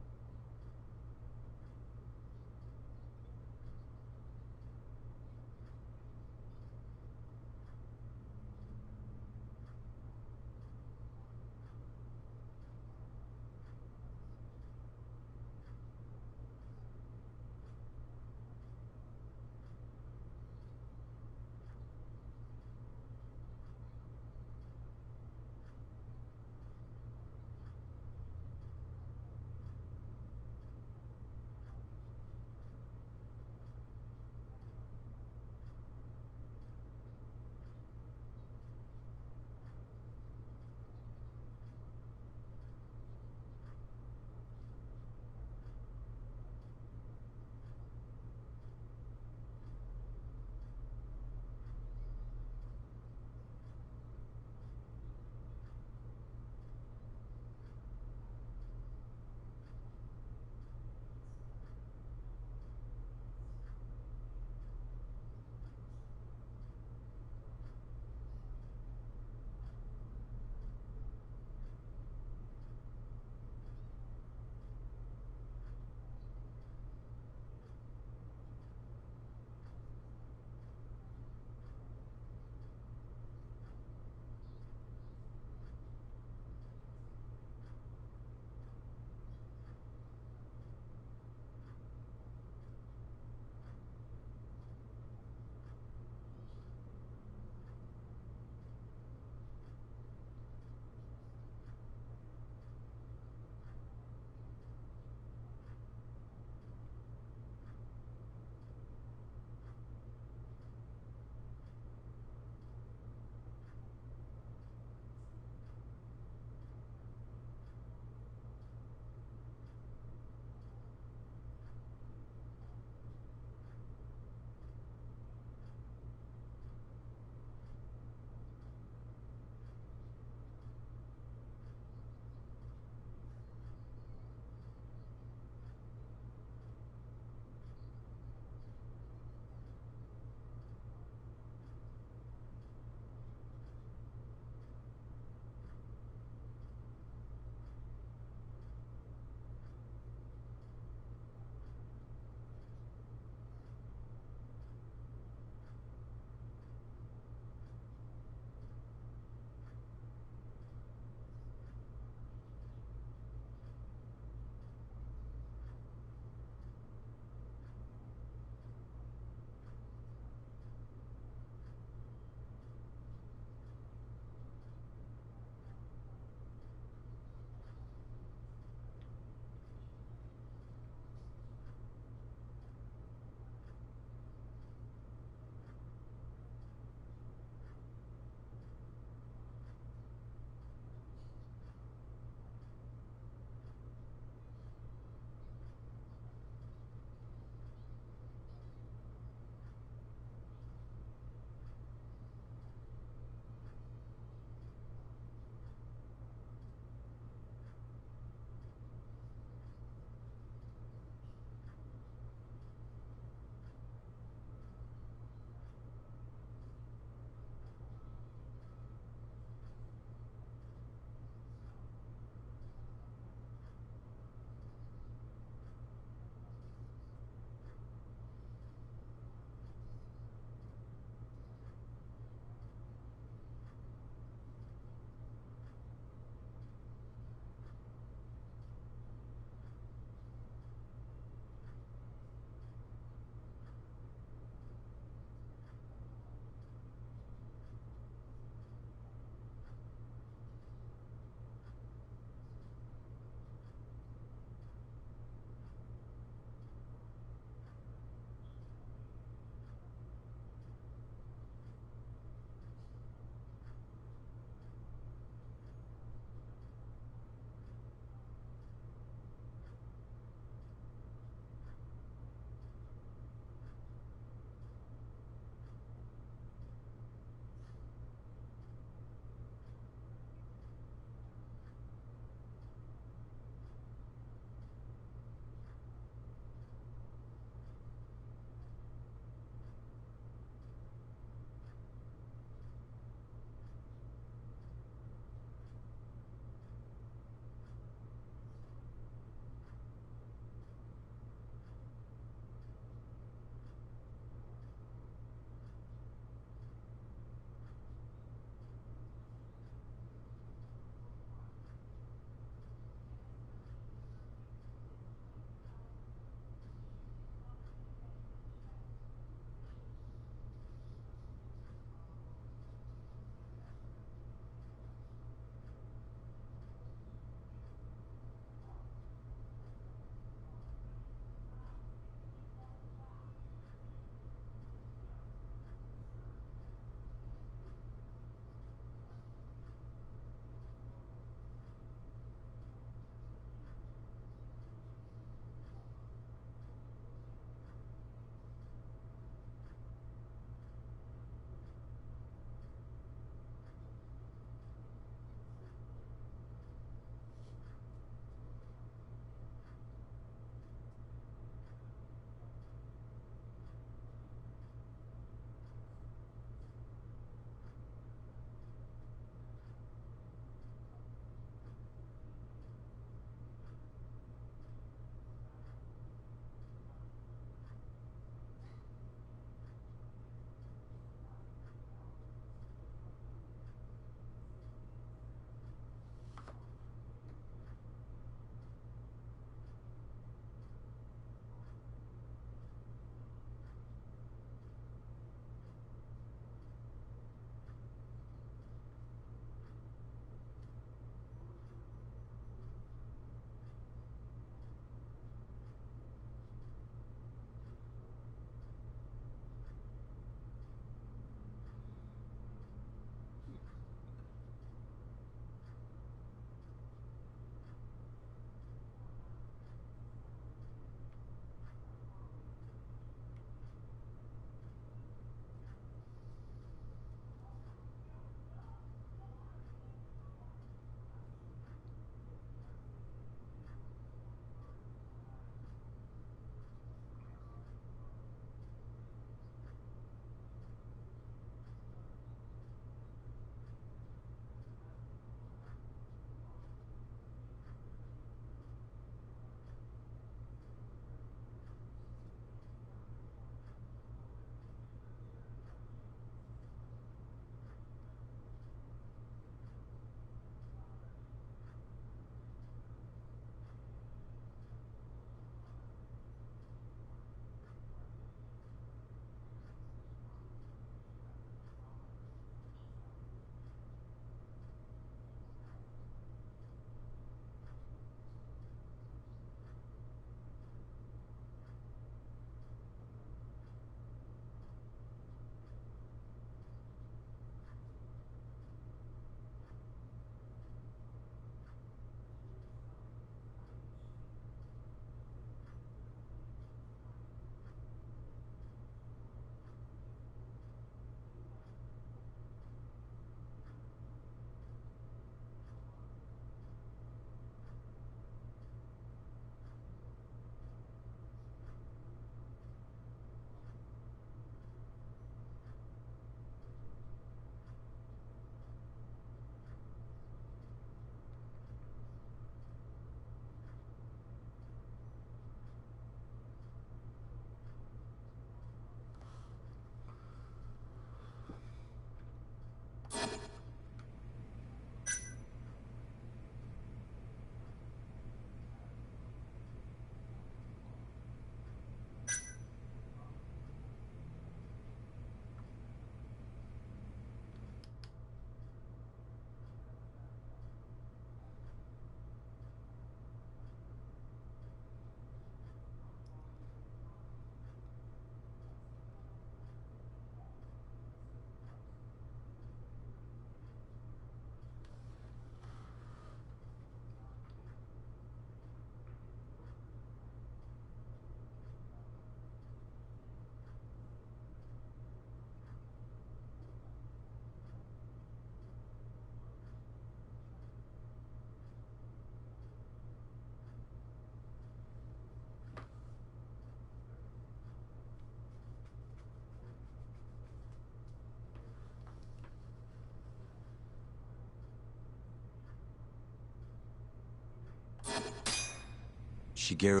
Shigeru...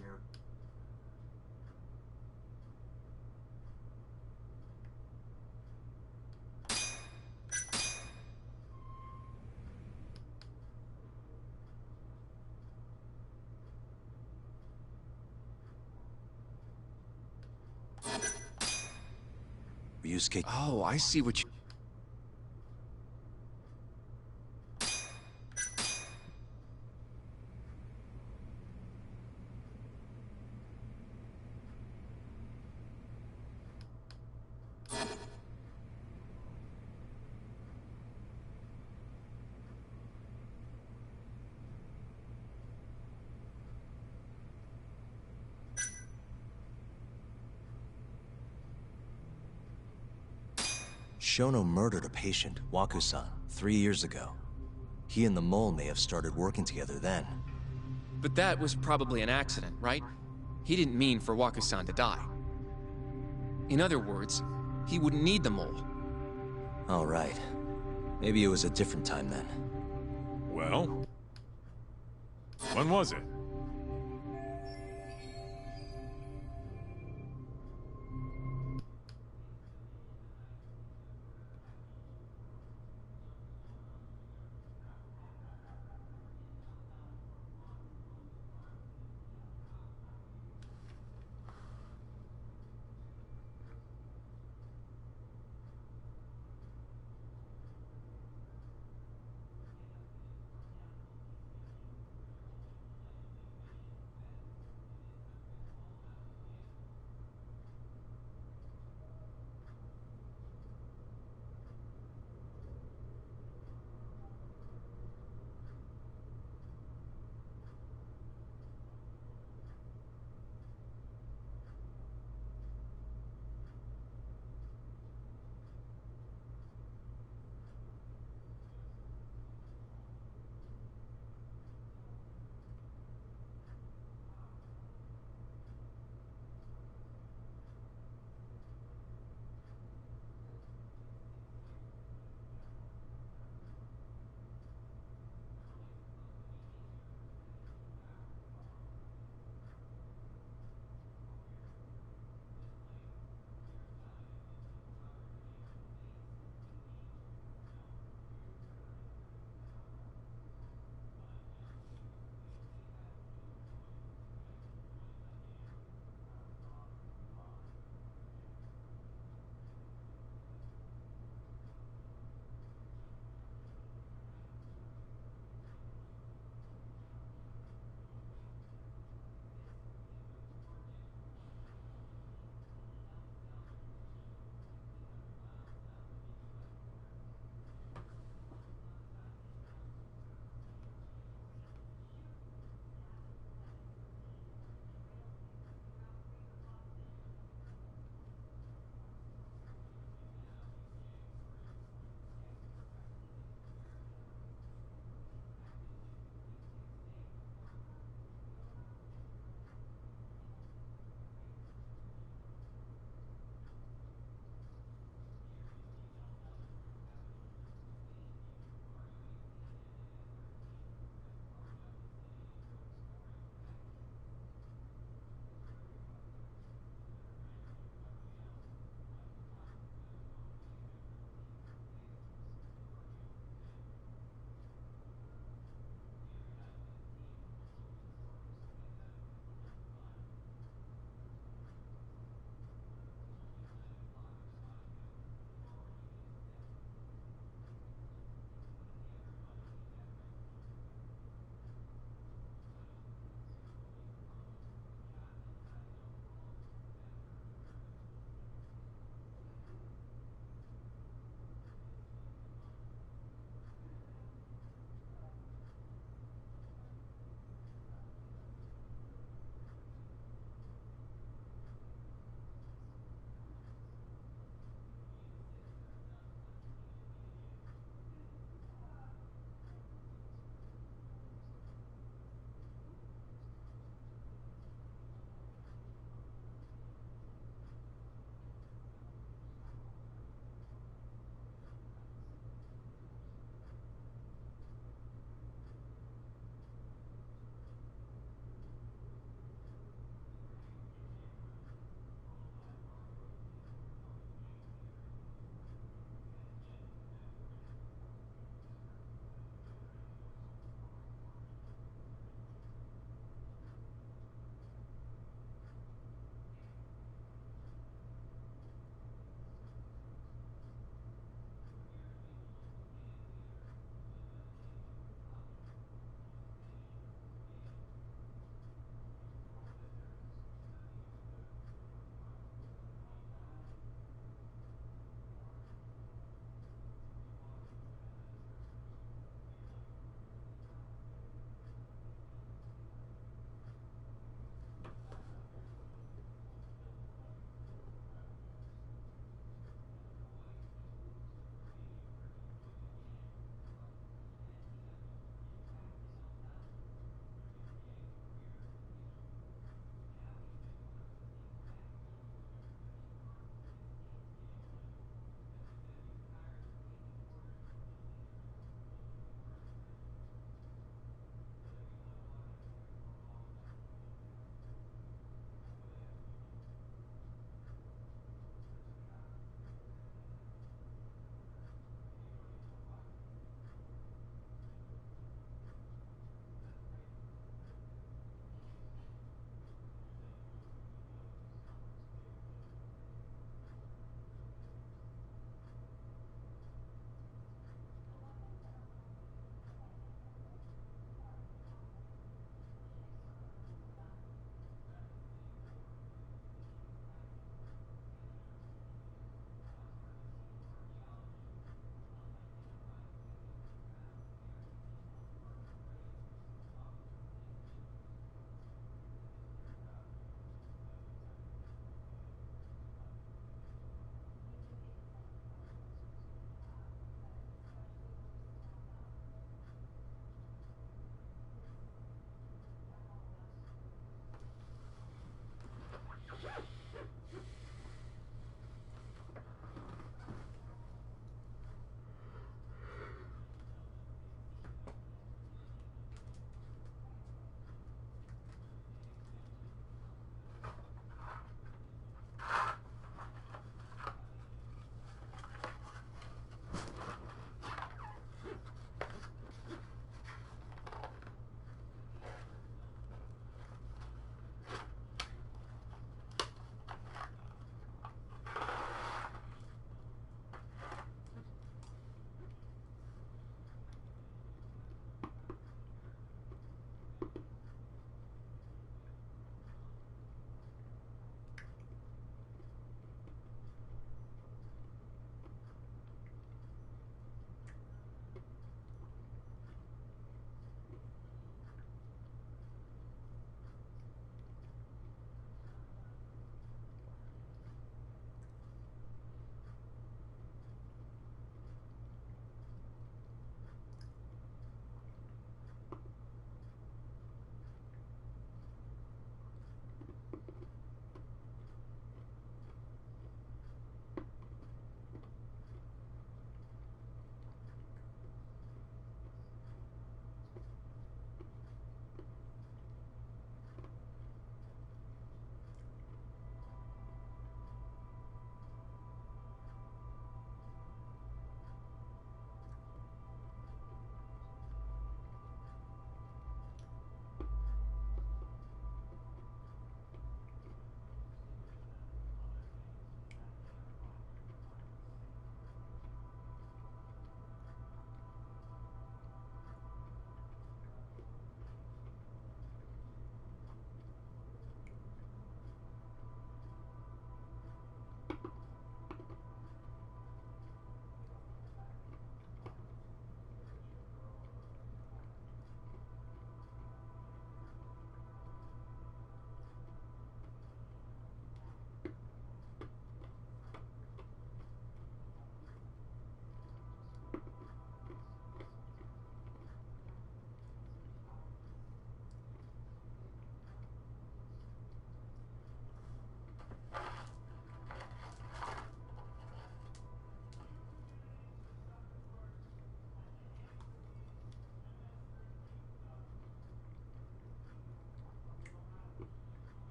Ryusuke... Oh, I see what you... Shono murdered a patient, Waku-san, 3 years ago. He and the mole may have started working together then. But that was probably an accident, right? He didn't mean for Waku-san to die. In other words, he wouldn't need the mole. All right. Maybe it was a different time then. Well? When was it?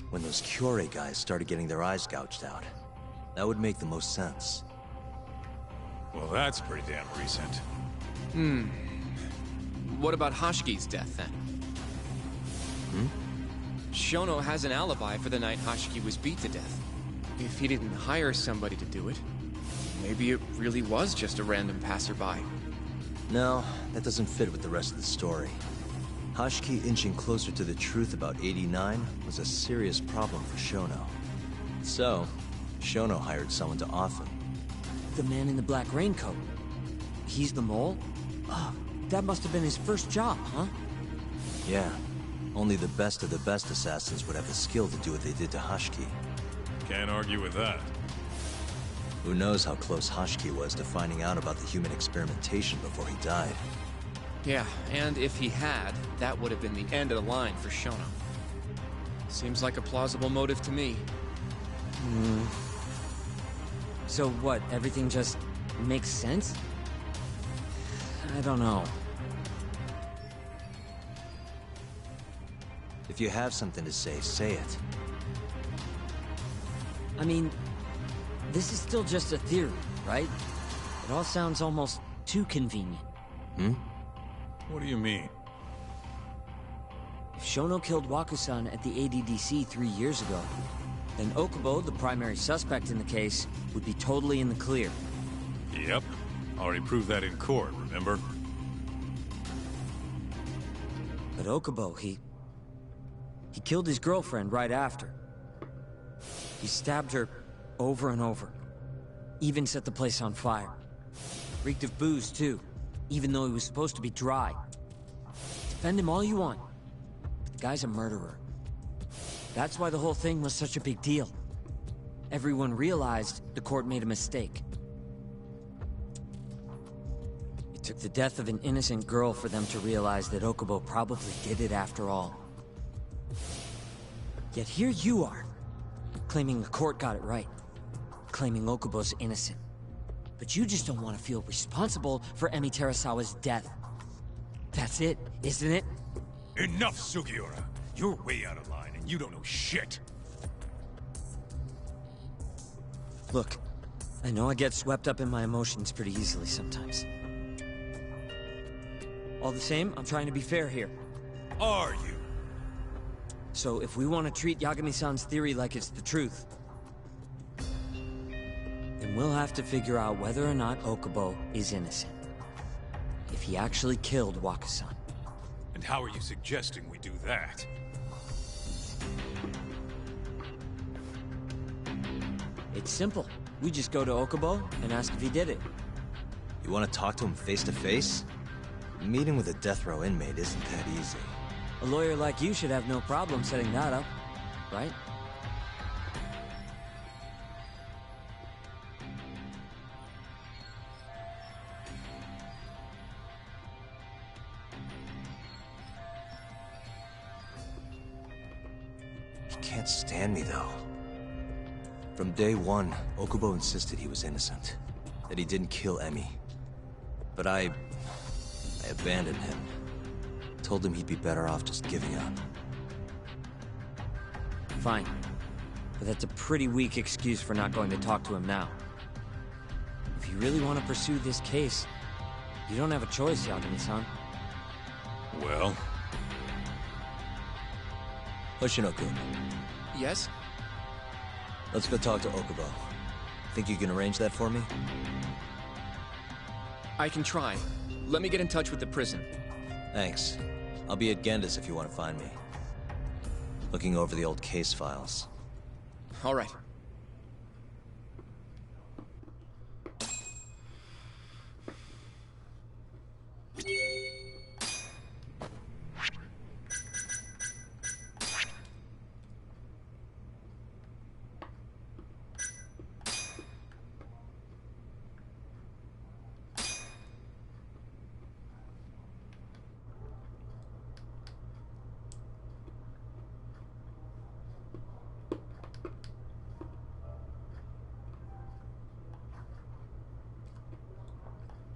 When those Cure guys started getting their eyes gouged out. That would make the most sense. Well, that's pretty damn recent. What about Hashki's death, then? Shono has an alibi for the night Hashki was beat to death. If he didn't hire somebody to do it, maybe it really was just a random passerby. No, that doesn't fit with the rest of the story. Hashki inching closer to the truth about 89 was a serious problem for Shono. So, Shono hired someone to off him. The man in the black raincoat. He's the mole? Oh, that must have been his first job, huh? Yeah. Only the best of the best assassins would have the skill to do what they did to Hashki. Can't argue with that. Who knows how close Hashki was to finding out about the human experimentation before he died. Yeah, and if he had, that would have been the end of the line for Shono. Seems like a plausible motive to me. So what, everything just makes sense? I don't know. If you have something to say it. I mean, this is still just a theory, right? It all sounds almost too convenient. What do you mean? If Shono killed Waku-san at the ADDC 3 years ago, then Okubo, the primary suspect in the case, would be totally in the clear. Yep. Already proved that in court, remember? But Okubo, he killed his girlfriend right after. He stabbed her over and over. Even set the place on fire. Reeked of booze, too, even though he was supposed to be dry. Defend him all you want. The guy's a murderer. That's why the whole thing was such a big deal. Everyone realized the court made a mistake. It took the death of an innocent girl for them to realize that Okubo probably did it after all. Yet here you are, claiming the court got it right. Claiming Okubo's innocent. But you just don't want to feel responsible for Emi Terasawa's death. That's it, isn't it? Enough, Sugiura! You're way out of line, and you don't know shit! Look, I know I get swept up in my emotions pretty easily sometimes. All the same, I'm trying to be fair here. Are you? So if we want to treat Yagami-san's theory like it's the truth, then we'll have to figure out whether or not Okubo is innocent. If he actually killed Waku-san. And how are you suggesting we do that? It's simple. We just go to Okubo and ask if he did it. You want to talk to him face to face? Meeting with a death row inmate isn't that easy. A lawyer like you should have no problem setting that up, right? He can't stand me, though. From day one, Okubo insisted he was innocent, that he didn't kill Emi. But I abandoned him. Told him he'd be better off just giving up. Fine. But that's a pretty weak excuse for not going to talk to him now. If you really want to pursue this case, you don't have a choice, Yagami-san. Well? Hoshino-kun. Yes? Let's go talk to Okubo. Think you can arrange that for me? I can try. Let me get in touch with the prison. Thanks. I'll be at Gendis if you want to find me. Looking over the old case files. All right.